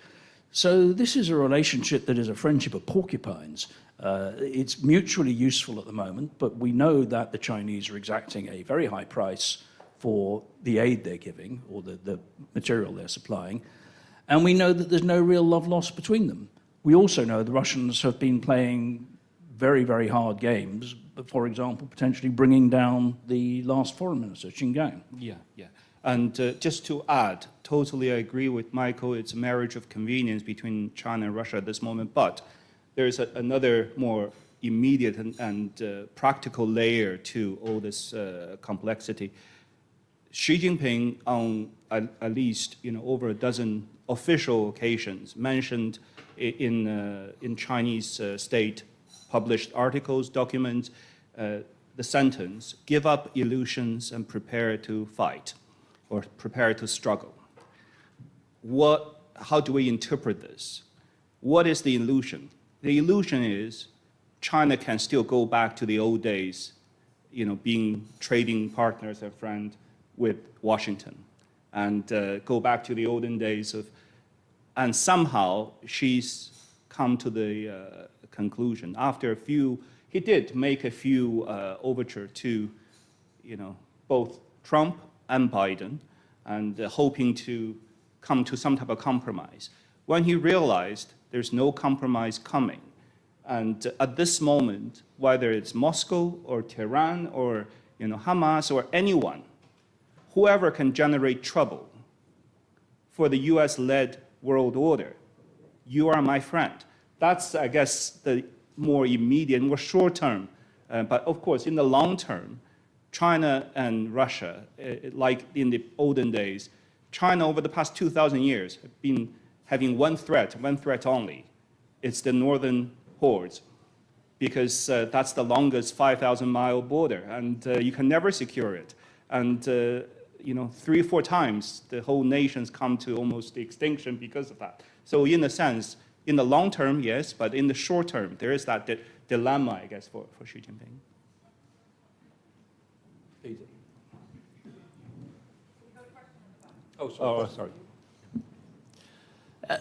So this is a relationship that is a friendship of porcupines. It's mutually useful at the moment, but we know that the Chinese are exacting a very high price for the aid they're giving, or the material they're supplying. And we know that there's no real love lost between them. We also know the Russians have been playing very, very hard games, for example, potentially bringing down the last foreign minister, Xinjiang.
Yeah. And just to add, totally I agree with Michael, it's a marriage of convenience between China and Russia at this moment, but there's another more immediate and practical layer to all this complexity. Xi Jinping, on at least over a dozen official occasions, mentioned in Chinese state published articles, documents, the sentence, give up illusions and prepare to fight, or prepare to struggle. How do we interpret this? What is the illusion? The illusion is China can still go back to the old days, being trading partners and friend with Washington, and go back to the olden days and somehow she's come to the conclusion after he did make a few overture to, both Trump and Biden, and hoping to come to some type of compromise. When he realized there's no compromise coming, and at this moment, whether it's Moscow or Tehran or Hamas or anyone, whoever can generate trouble for the US-led world order, you are my friend. That's, I guess, the more immediate, more short-term. But of course, in the long term, China and Russia, like in the olden days, China over the past 2,000 years have been having one threat only. It's the northern hordes, because that's the longest 5,000-mile border, and you can never secure it. And 3 or 4 times, the whole nation's come to almost extinction because of that. So in a sense, in the long term, yes, but in the short term, there is that dilemma, I guess, for Xi Jinping. Sorry.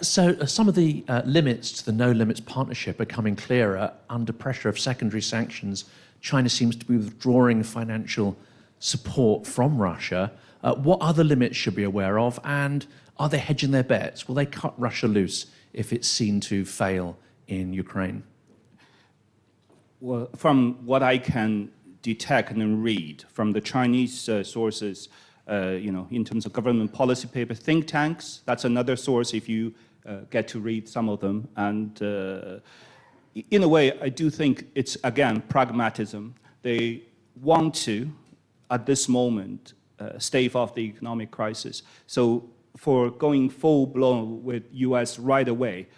So some of the limits to the no limits partnership are coming clearer under pressure of secondary sanctions. China seems to be withdrawing financial support from Russia. What other limits should we be aware of? And are they hedging their bets? Will they cut Russia loose if it's seen to fail in Ukraine?
Well, from what I can detect and read from the Chinese sources, in terms of government policy paper, think tanks, that's another source if you get to read some of them. And in a way, I do think it's, again, pragmatism. They want to, at this moment, stave off the economic crisis. So for going full-blown with US right away,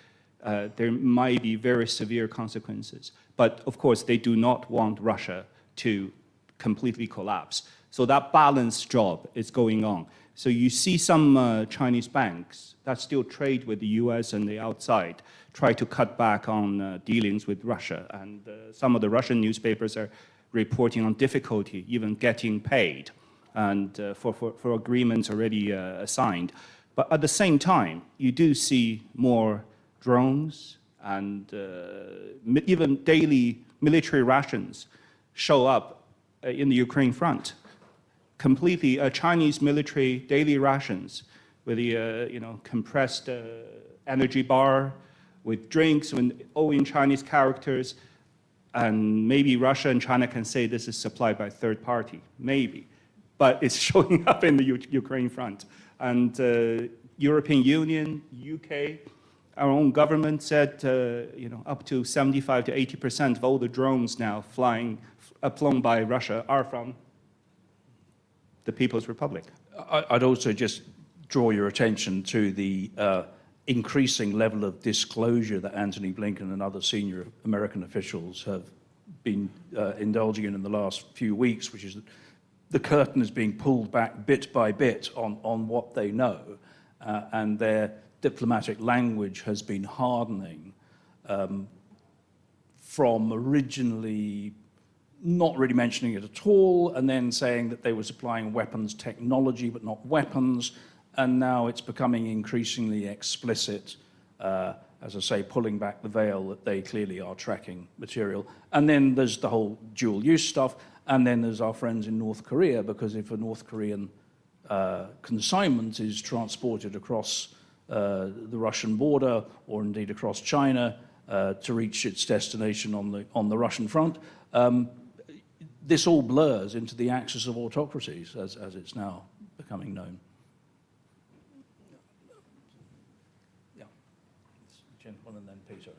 there might be very severe consequences. But of course, they do not want Russia to completely collapse. So that balance job is going on. So you see some Chinese banks that still trade with the US and the outside try to cut back on dealings with Russia. And some of the Russian newspapers are reporting on difficulty even getting paid and for agreements already signed. But at the same time, you do see more drones and even daily military rations show up in the Ukraine front. Completely Chinese military daily rations with the compressed energy bar with drinks and all in Chinese characters. And maybe Russia and China can say this is supplied by third party, maybe. But it's showing up in the Ukraine front. And European Union, UK, our own government said up to 75 to 80% of all the drones now flown by Russia are from the People's Republic.
I'd also just draw your attention to the increasing level of disclosure that Antony Blinken and other senior American officials have been indulging in the last few weeks, which is that the curtain is being pulled back bit by bit on what they know, and their diplomatic language has been hardening from originally not really mentioning it at all, and then saying that they were supplying weapons technology but not weapons, and now it's becoming increasingly explicit, as I say, pulling back the veil that they clearly are tracking material. And then there's the whole dual use stuff, and then there's our friends in North Korea, because if a North Korean consignment is transported across the Russian border, or indeed across China, to reach its destination on the Russian front, this all blurs into the axis of autocracies, as it's now becoming known. Yeah, gentleman and then Peter.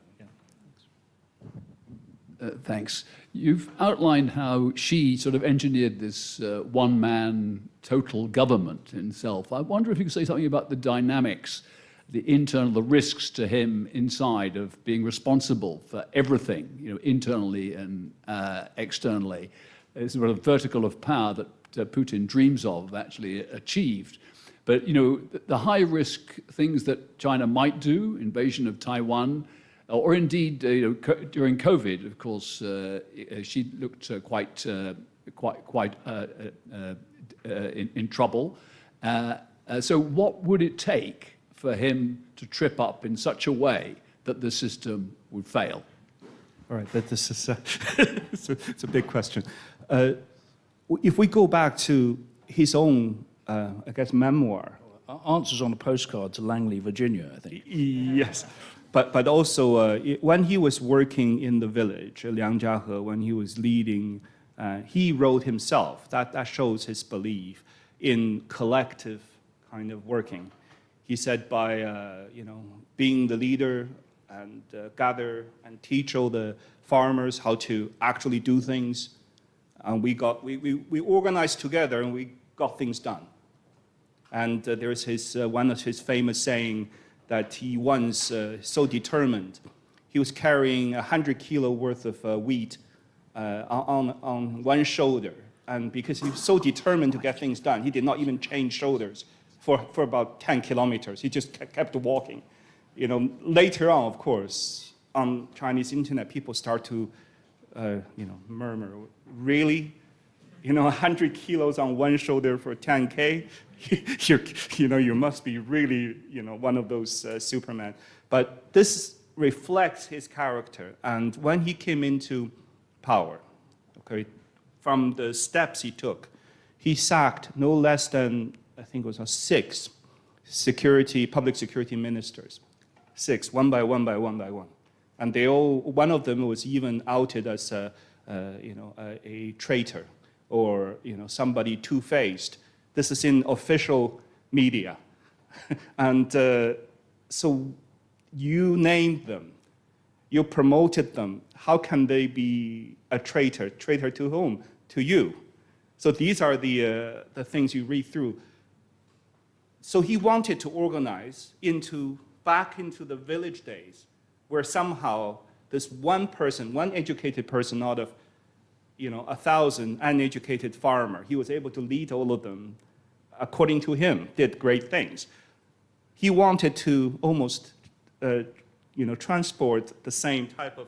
Yeah.
Thanks. You've outlined how Xi sort of engineered this one-man total government himself. I wonder if you could say something about the dynamics, the internal, the risks to him inside of being responsible for everything, internally and externally. It's sort of vertical of power that Putin dreams of actually achieved. But, the high-risk things that China might do, invasion of Taiwan, or indeed, during COVID, of course, she looked quite in trouble. So what would it take for him to trip up in such a way that the system would fail?
All right, this is it's a big question. If we go back to his own, memoir.
Answers on a postcard to Langley, Virginia, I think.
Yes, but also when he was working in the village, Liangjiahe, when he was leading, he wrote himself. That shows his belief in collective kind of working. He said by being the leader and gather and teach all the farmers how to actually do things, and we organized together and we got things done. And there's one of his famous saying that he once so determined, he was carrying 100 kilo worth of wheat on one shoulder, and because he was so determined to get things done, he did not even change shoulders for about 10 kilometers. He just kept walking. Later on, of course, on Chinese internet, people start to, murmur, really? 100 kilos on one shoulder for 10K? You must be really, one of those Superman. But this reflects his character. And when he came into power, from the steps he took, he sacked no less than, I think it was 6 public security ministers. 6, one by one. And one of them was even outed as a traitor, or somebody two-faced. This is in official media. And so you named them, you promoted them. How can they be a traitor? Traitor to whom? To you. So these are the things you read through. So he wanted to organize back into the village days, where somehow this one educated person out of 1,000 uneducated farmer, he was able to lead all of them, according to him, did great things. He wanted to almost, transport the same type of,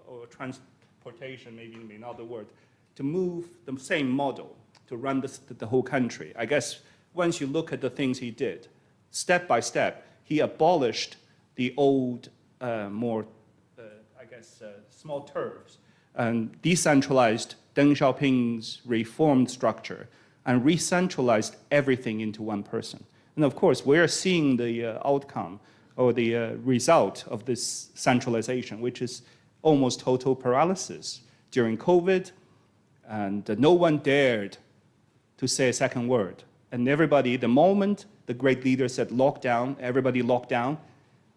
or transportation, maybe not the word, to move the same model to run the whole country. I guess once you look at the things he did, step by step, he abolished the old, more, small turfs, and decentralized Deng Xiaoping's reformed structure and re-centralized everything into one person. And of course, we're seeing the outcome or the result of this centralization, which is almost total paralysis during COVID, and no one dared to say a second word. And everybody, the moment the great leader said lockdown, everybody locked down,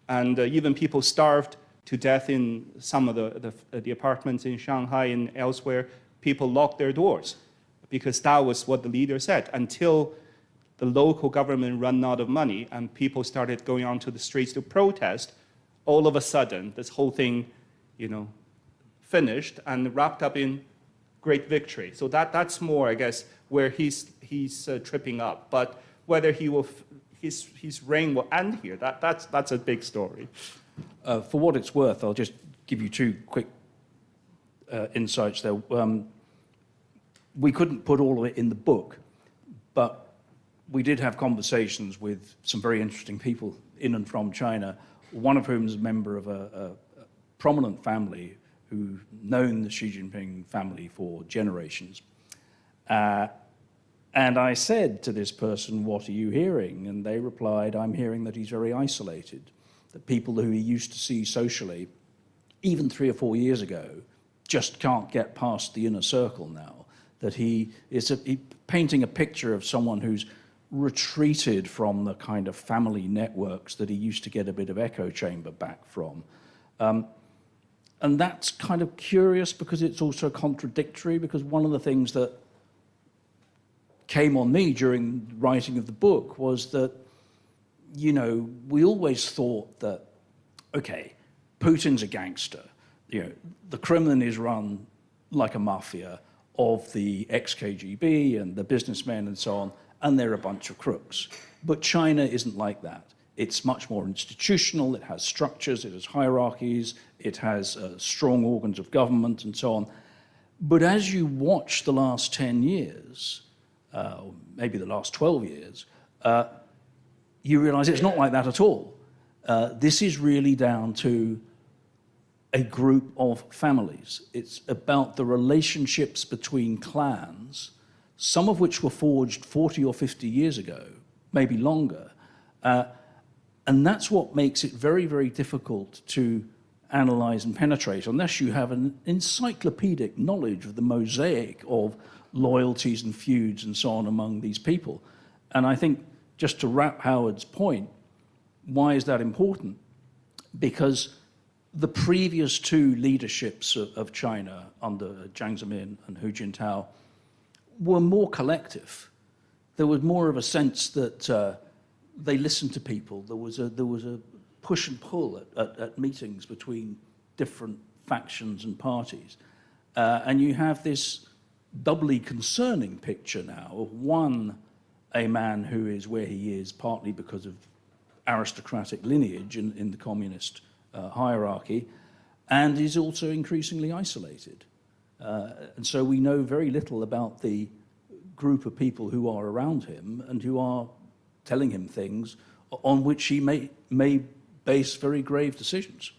and even people starved to death in some of the apartments in Shanghai and elsewhere. People locked their doors because that was what the leader said, until the local government ran out of money and people started going onto the streets to protest. All of a sudden, this whole thing, finished and wrapped up in great victory. So that's more, I guess, where he's tripping up. But whether his reign will end here, that's a big story.
For what it's worth, I'll just give you two quick insights there. We couldn't put all of it in the book, but we did have conversations with some very interesting people in and from China, one of whom is a member of a prominent family who've known the Xi Jinping family for generations. And I said to this person, "What are you hearing?" And they replied, "I'm hearing that he's very isolated, that people who he used to see socially, even 3 or 4 years ago, just can't get past the inner circle now, that he is painting a picture of someone who's retreated from the kind of family networks that he used to get a bit of echo chamber back from." And that's kind of curious because it's also contradictory, because one of the things that came on me during the writing of the book was that, we always thought that, okay, Putin's a gangster. The Kremlin is run like a mafia of the ex-KGB and the businessmen and so on, and they're a bunch of crooks. But China isn't like that. It's much more institutional, it has structures, it has hierarchies, it has strong organs of government and so on. But as you watch the last 10 years, or maybe the last 12 years, you realize it's not like that at all. This is really down to a group of families. It's about the relationships between clans, some of which were forged 40 or 50 years ago, maybe longer. And that's what makes it very, very difficult to analyze and penetrate unless you have an encyclopedic knowledge of the mosaic of loyalties and feuds and so on among these people. And I think, just to wrap Howard's point, why is that important? Because the previous two leaderships of China under Jiang Zemin and Hu Jintao were more collective. There was more of a sense that they listened to people. There was a push and pull at meetings between different factions and parties. And you have this doubly concerning picture now of one, a man who is where he is partly because of aristocratic lineage in the communist hierarchy, and is also increasingly isolated. And so we know very little about the group of people who are around him and who are telling him things on which he may base very grave decisions.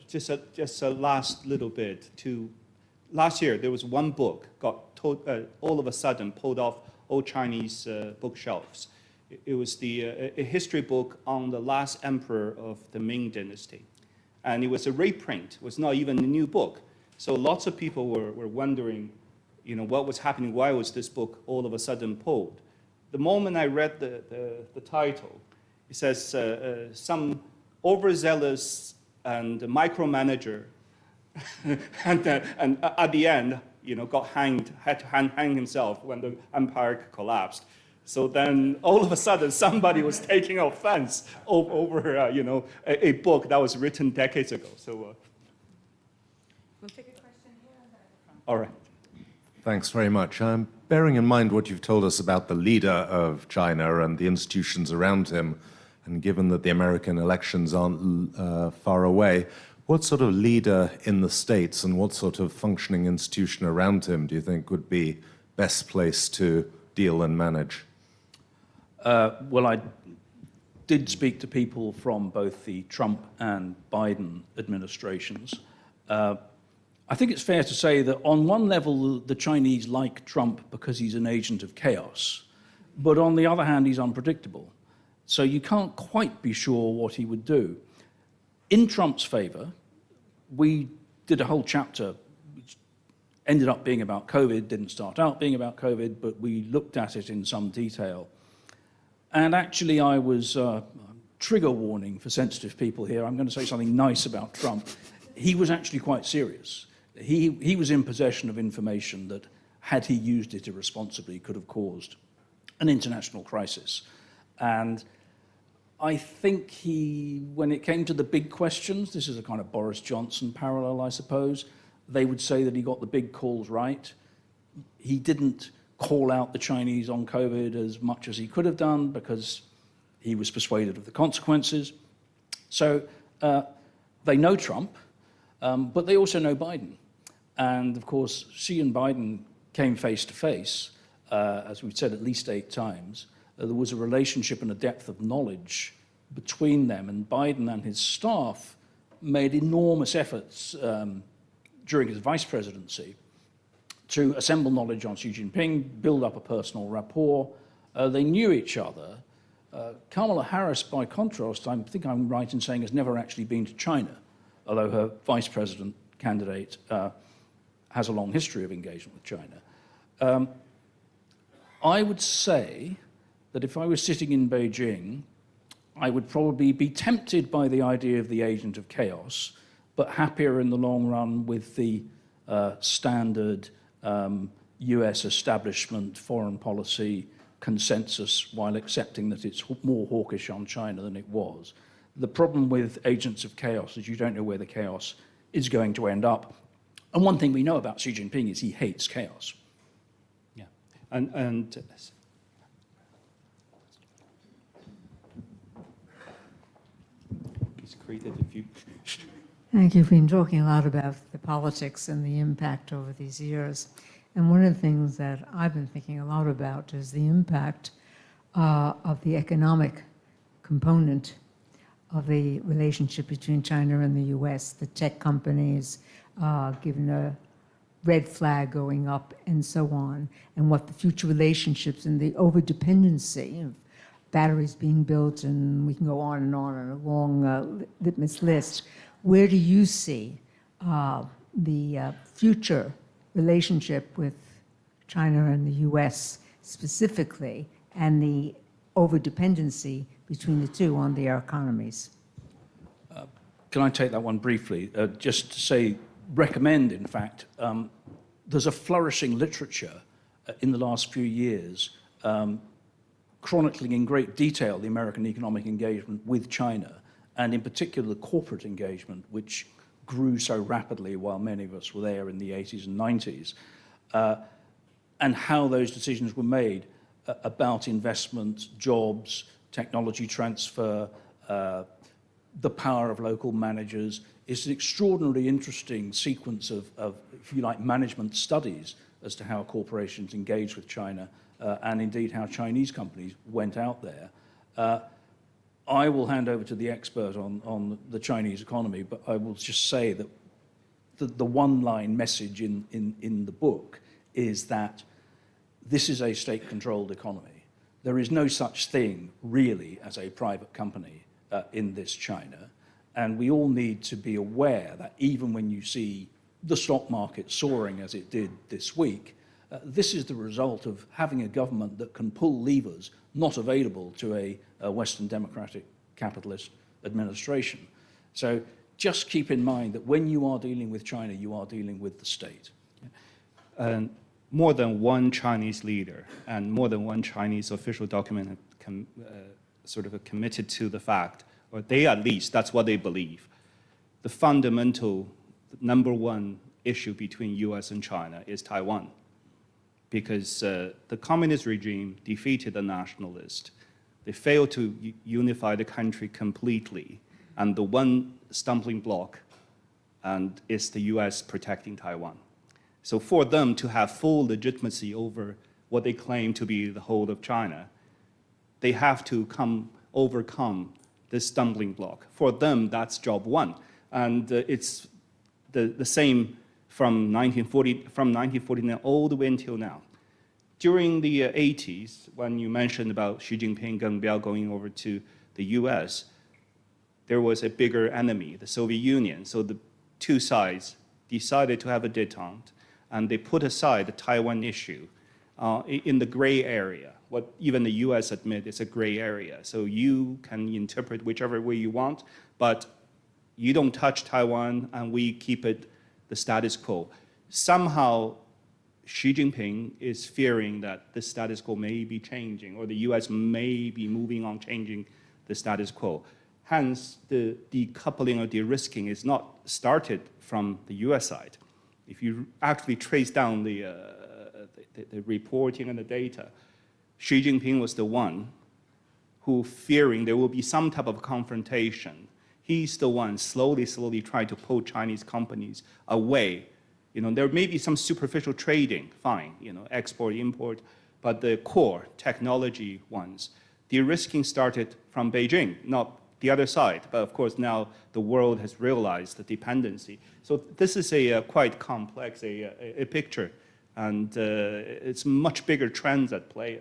Just a last little bit. Last year, there was one book got all of a sudden pulled off all Chinese bookshelves. It was a history book on the last emperor of the Ming dynasty. And it was a reprint. It was not even a new book. So lots of people were wondering, what was happening? Why was this book all of a sudden pulled? The moment I read the title, it says some overzealous and micromanager, and at the end, got hanged, had to hang himself when the empire collapsed. So then, all of a sudden, somebody was taking offense over a book that was written decades ago. So,
We'll take a question here and then at the front.
all right.
Thanks very much. Bearing in mind what you've told us about the leader of China and the institutions around him, and given that the American elections aren't far away, what sort of leader in the States and what sort of functioning institution around him do you think would be best placed to deal and manage?
Well, I did speak to people from both the Trump and Biden administrations. I think it's fair to say that on one level, the Chinese like Trump because he's an agent of chaos, but on the other hand, he's unpredictable. So you can't quite be sure what he would do. In Trump's favor, we did a whole chapter which ended up being about COVID, didn't start out being about COVID, but we looked at it in some detail. And actually, I was, trigger warning for sensitive people here, I'm going to say something nice about Trump. He was actually quite serious. He was in possession of information that, had he used it irresponsibly, could have caused an international crisis. And I think when it came to the big questions, this is a kind of Boris Johnson parallel, I suppose, they would say that he got the big calls right. He didn't call out the Chinese on COVID as much as he could have done because he was persuaded of the consequences. So they know Trump, but they also know Biden. And of course, Xi and Biden came face to face, as we've said at least 8 times. There was a relationship and a depth of knowledge between them, and Biden and his staff made enormous efforts during his vice presidency to assemble knowledge on Xi Jinping, build up a personal rapport. They knew each other. Kamala Harris, by contrast, I think I'm right in saying, has never actually been to China, although her vice president candidate has a long history of engagement with China. I would say that if I was sitting in Beijing, I would probably be tempted by the idea of the agent of chaos, but happier in the long run with the standard US establishment foreign policy consensus, while accepting that it's more hawkish on China than it was. The problem with agents of chaos is you don't know where the chaos is going to end up. And one thing we know about Xi Jinping is he hates chaos.
Yeah, and he's created a few.
Thank you. You've been talking a lot about the politics and the impact over these years. And one of the things that I've been thinking a lot about is the impact of the economic component of the relationship between China and the US, the tech companies, given a red flag going up and so on, and what the future relationships and the overdependency of batteries being built, and we can go on and on a long litmus list. Where do you see the future relationship with China and the US specifically, and the overdependency between the two on their economies?
Can I take that one briefly? Just to say, recommend, in fact, there's a flourishing literature in the last few years chronicling in great detail the American economic engagement with China, and in particular the corporate engagement, which grew so rapidly while many of us were there in the 80s and 90s, and how those decisions were made about investment, jobs, technology transfer, the power of local managers. It's an extraordinarily interesting sequence of, if you like, management studies as to how corporations engage with China, and indeed how Chinese companies went out there. I will hand over to the expert on the Chinese economy, but I will just say that the one-line message in the book is that this is a state-controlled economy. There is no such thing, really, as a private company in this China. And we all need to be aware that even when you see the stock market soaring as it did this week, this is the result of having a government that can pull levers not available to a Western democratic capitalist administration. So just keep in mind that when you are dealing with China, you are dealing with the state.
More than one Chinese leader and more than one Chinese official document sort of committed to the fact, or they at least, that's what they believe. The fundamental number one issue between US and China is Taiwan, because the communist regime defeated the nationalists. They failed to unify the country completely, and the one stumbling block is the US protecting Taiwan. So for them to have full legitimacy over what they claim to be the whole of China, they have to overcome this stumbling block. For them, that's job one. And it's the same from 1949 all the way until now. During the 80s, when you mentioned about Xi Jinping Geng Biao going over to the US, there was a bigger enemy, the Soviet Union. So the two sides decided to have a détente, and they put aside the Taiwan issue in the gray area. What even the US admit is a gray area. So you can interpret whichever way you want, but you don't touch Taiwan, and we keep it the status quo. Somehow, Xi Jinping is fearing that the status quo may be changing, or the US may be moving on changing the status quo. Hence, the decoupling or de-risking is not started from the US side. If you actually trace down the reporting and the data, Xi Jinping was the one who, fearing there will be some type of confrontation, he's the one slowly trying to pull Chinese companies away. There may be some superficial trading, fine, export, import, but the core technology ones, de-risking started from Beijing, not the other side. But of course, now the world has realized the dependency. So this is a quite complex a picture, and it's much bigger trends at play.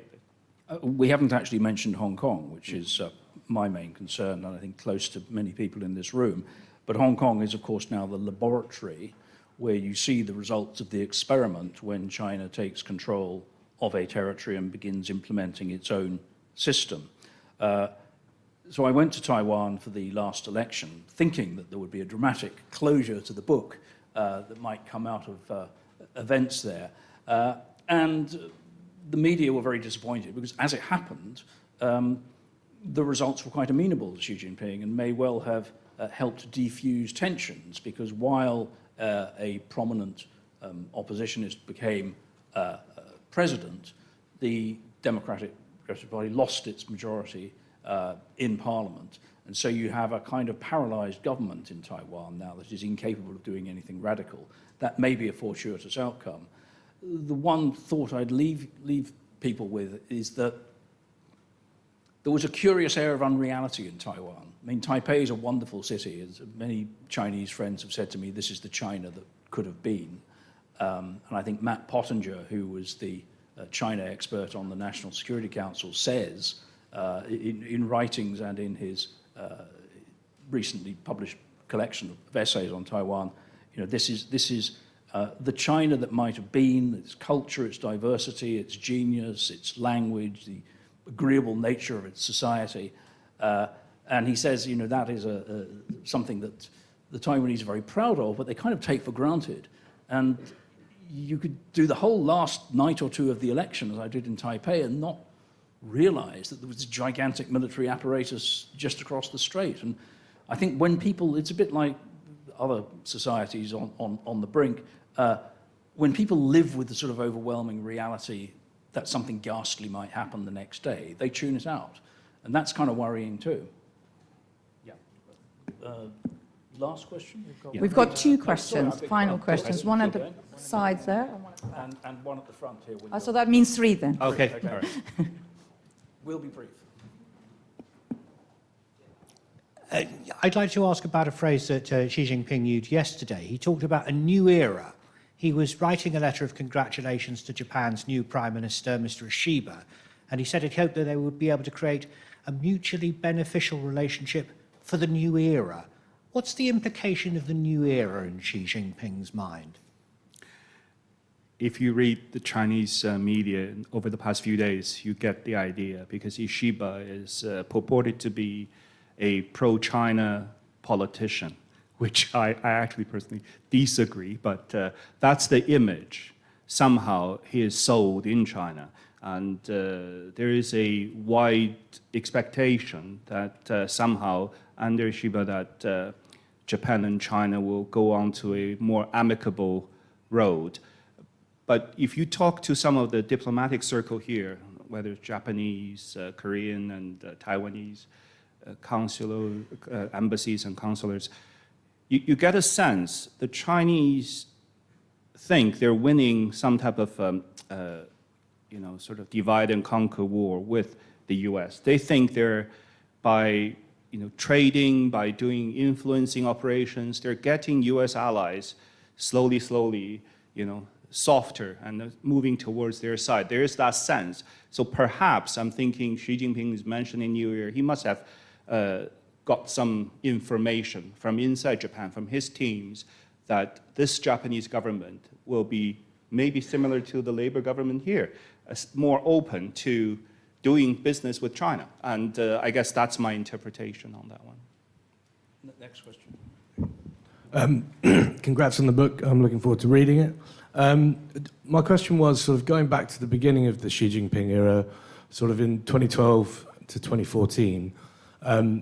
We haven't actually mentioned Hong Kong, which is my main concern, and I think close to many people in this room. But Hong Kong is, of course, now the laboratory where you see the results of the experiment when China takes control of a territory and begins implementing its own system. So I went to Taiwan for the last election, thinking that there would be a dramatic closure to the book that might come out of events there. And the media were very disappointed because, as it happened, the results were quite amenable to Xi Jinping and may well have helped defuse tensions, because while a prominent oppositionist became president, the Democratic Progressive Party lost its majority in parliament. And so you have a kind of paralyzed government in Taiwan now that is incapable of doing anything radical. That may be a fortuitous outcome. The one thought I'd leave people with is that there was a curious air of unreality in Taiwan. I mean, Taipei is a wonderful city. As many Chinese friends have said to me, this is the China that could have been. And I think Matt Pottinger, who was the China expert on the National Security Council, says in writings and in his recently published collection of essays on Taiwan, this is the China that might have been, its culture, its diversity, its genius, its language, the agreeable nature of its society. And he says, that is something that the Taiwanese are very proud of, but they kind of take for granted. And you could do the whole last night or two of the election, as I did in Taipei, and not realize that there was a gigantic military apparatus just across the strait. And I think when people, it's a bit like other societies on the brink, when people live with the sort of overwhelming reality that something ghastly might happen the next day, they tune it out. And that's kind of worrying too. Yeah. Last question?
We've got two questions, final questions, one at the sides there.
And one at the front here.
So that means three then.
Okay. All right.
We'll be brief.
I'd like to ask about a phrase that Xi Jinping used yesterday. He talked about a new era. He was writing a letter of congratulations to Japan's new Prime Minister, Mr. Ishiba, and he said he hoped that they would be able to create a mutually beneficial relationship for the new era. What's the implication of the new era in Xi Jinping's mind?
If you read the Chinese media over the past few days, you get the idea, because Ishiba is purported to be a pro-China politician, which I actually personally disagree, but that's the image somehow he is sold in China. And there is a wide expectation that somehow under Ishiba that Japan and China will go on to a more amicable road. But if you talk to some of the diplomatic circle here, whether it's Japanese, Korean, and Taiwanese consular embassies and consulars, you get a sense the Chinese think they're winning some type of sort of divide and conquer war with the U.S. They think they're by trading, by doing influencing operations, they're getting U.S. allies slowly, softer and moving towards their side. There is that sense. So perhaps I'm thinking Xi Jinping is mentioning New Year. He must have got some information from inside Japan, from his teams, that this Japanese government will be maybe similar to the Labour government here, more open to doing business with China. And I guess that's my interpretation on that one.
Next question.
Congrats on the book. I'm looking forward to reading it. My question was sort of going back to the beginning of the Xi Jinping era, sort of in 2012 to 2014.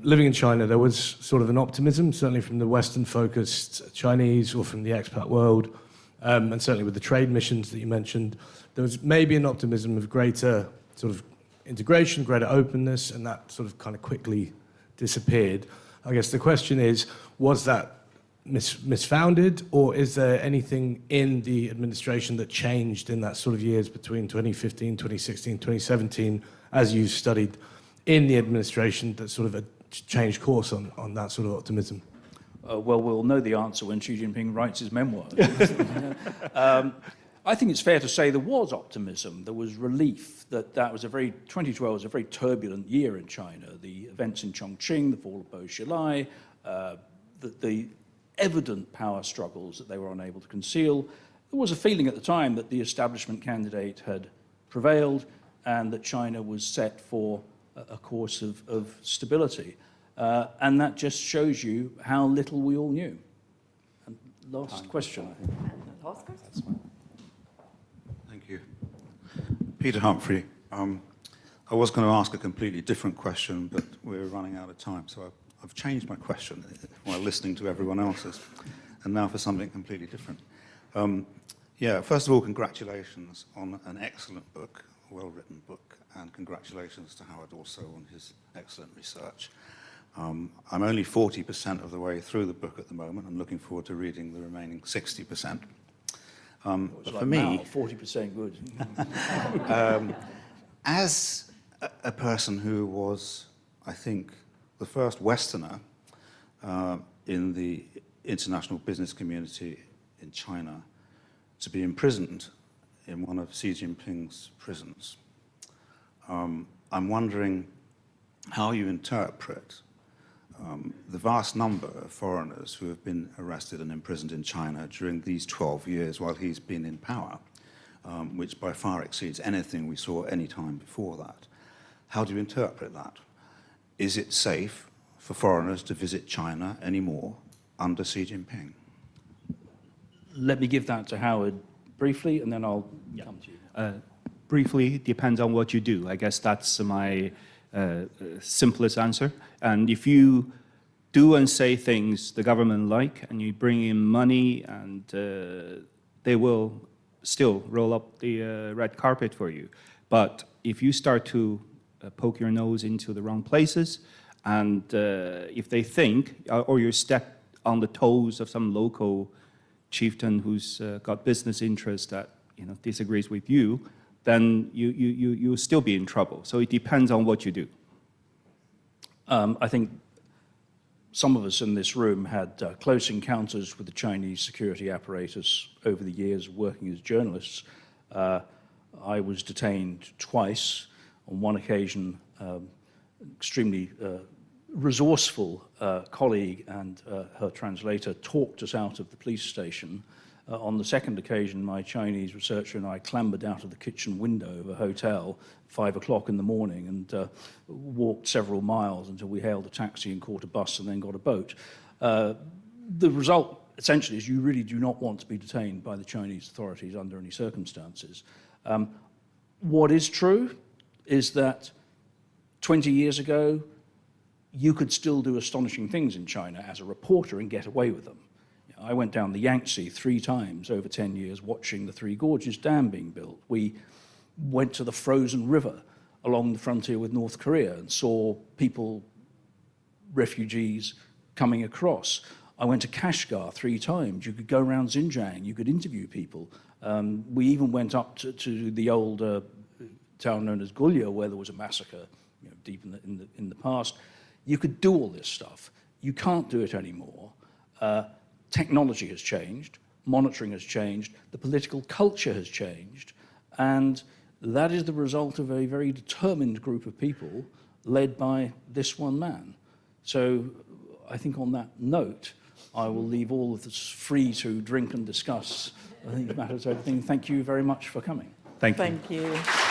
Living in China, there was sort of an optimism, certainly from the Western-focused Chinese or from the expat world, and certainly with the trade missions that you mentioned. There was maybe an optimism of greater sort of integration, greater openness, and that sort of kind of quickly disappeared. I guess the question is, was that misfounded, or is there anything in the administration that changed in that sort of years between 2015, 2016, 2017, as you studied in the administration, that sort of changed course on that sort of optimism?
Well, we'll know the answer when Xi Jinping writes his memoir. I think it's fair to say there was optimism. There was relief that 2012 was a very turbulent year in China. The events in Chongqing, the fall of Bo Xilai, the evident power struggles that they were unable to conceal. There was a feeling at the time that the establishment candidate had prevailed and that China was set for a course of stability. And that just shows you how little we all knew. And last question, I think.
Last question?
Thank you. Peter Humphrey. I was going to ask a completely different question, but we're running out of time, so I've changed my question while listening to everyone else's, and now for something completely different. First of all, congratulations on an excellent book, a well-written book, and congratulations to Howard also on his excellent research. I'm only 40% of the way through the book at the moment. I'm looking forward to reading the remaining 60%. But for me,
40% good.
As a person who was, I think, the first Westerner in the international business community in China to be imprisoned in one of Xi Jinping's prisons, I'm wondering how you interpret the vast number of foreigners who have been arrested and imprisoned in China during these 12 years while he's been in power, which by far exceeds anything we saw any time before that. How do you interpret that? Is it safe for foreigners to visit China anymore under Xi Jinping?
Let me give that to Howard briefly, and then I'll come to you.
Briefly, depends on what you do. I guess that's my simplest answer. And if you do and say things the government like, and you bring in money, and they will still roll up the red carpet for you. But if you start to poke your nose into the wrong places, and if they think, or you step on the toes of some local chieftain who's got business interest that disagrees with you, then you'll still be in trouble. So it depends on what you do.
I think some of us in this room had close encounters with the Chinese security apparatus over the years working as journalists. I was detained twice. On one occasion, extremely resourceful colleague and her translator talked us out of the police station. On the second occasion, my Chinese researcher and I clambered out of the kitchen window of a hotel at 5 o'clock in the morning and walked several miles until we hailed a taxi and caught a bus and then got a boat. The result, essentially, is you really do not want to be detained by the Chinese authorities under any circumstances. What is true is that 20 years ago, you could still do astonishing things in China as a reporter and get away with them. I went down the Yangtze 3 times over 10 years watching the Three Gorges Dam being built. We went to the frozen river along the frontier with North Korea and saw people, refugees, coming across. I went to Kashgar 3 times. You could go around Xinjiang. You could interview people. We even went up to the old town known as Gulya, where there was a massacre deep in the past. You could do all this stuff. You can't do it anymore. Technology has changed. monitoring has changed, the political culture has changed, and that is the result of a very determined group of people led by this one man. So I think on that note, I will leave all of this free to drink and discuss. I think it matters everything. Thank you very much for coming.
Thank you.
Thank you.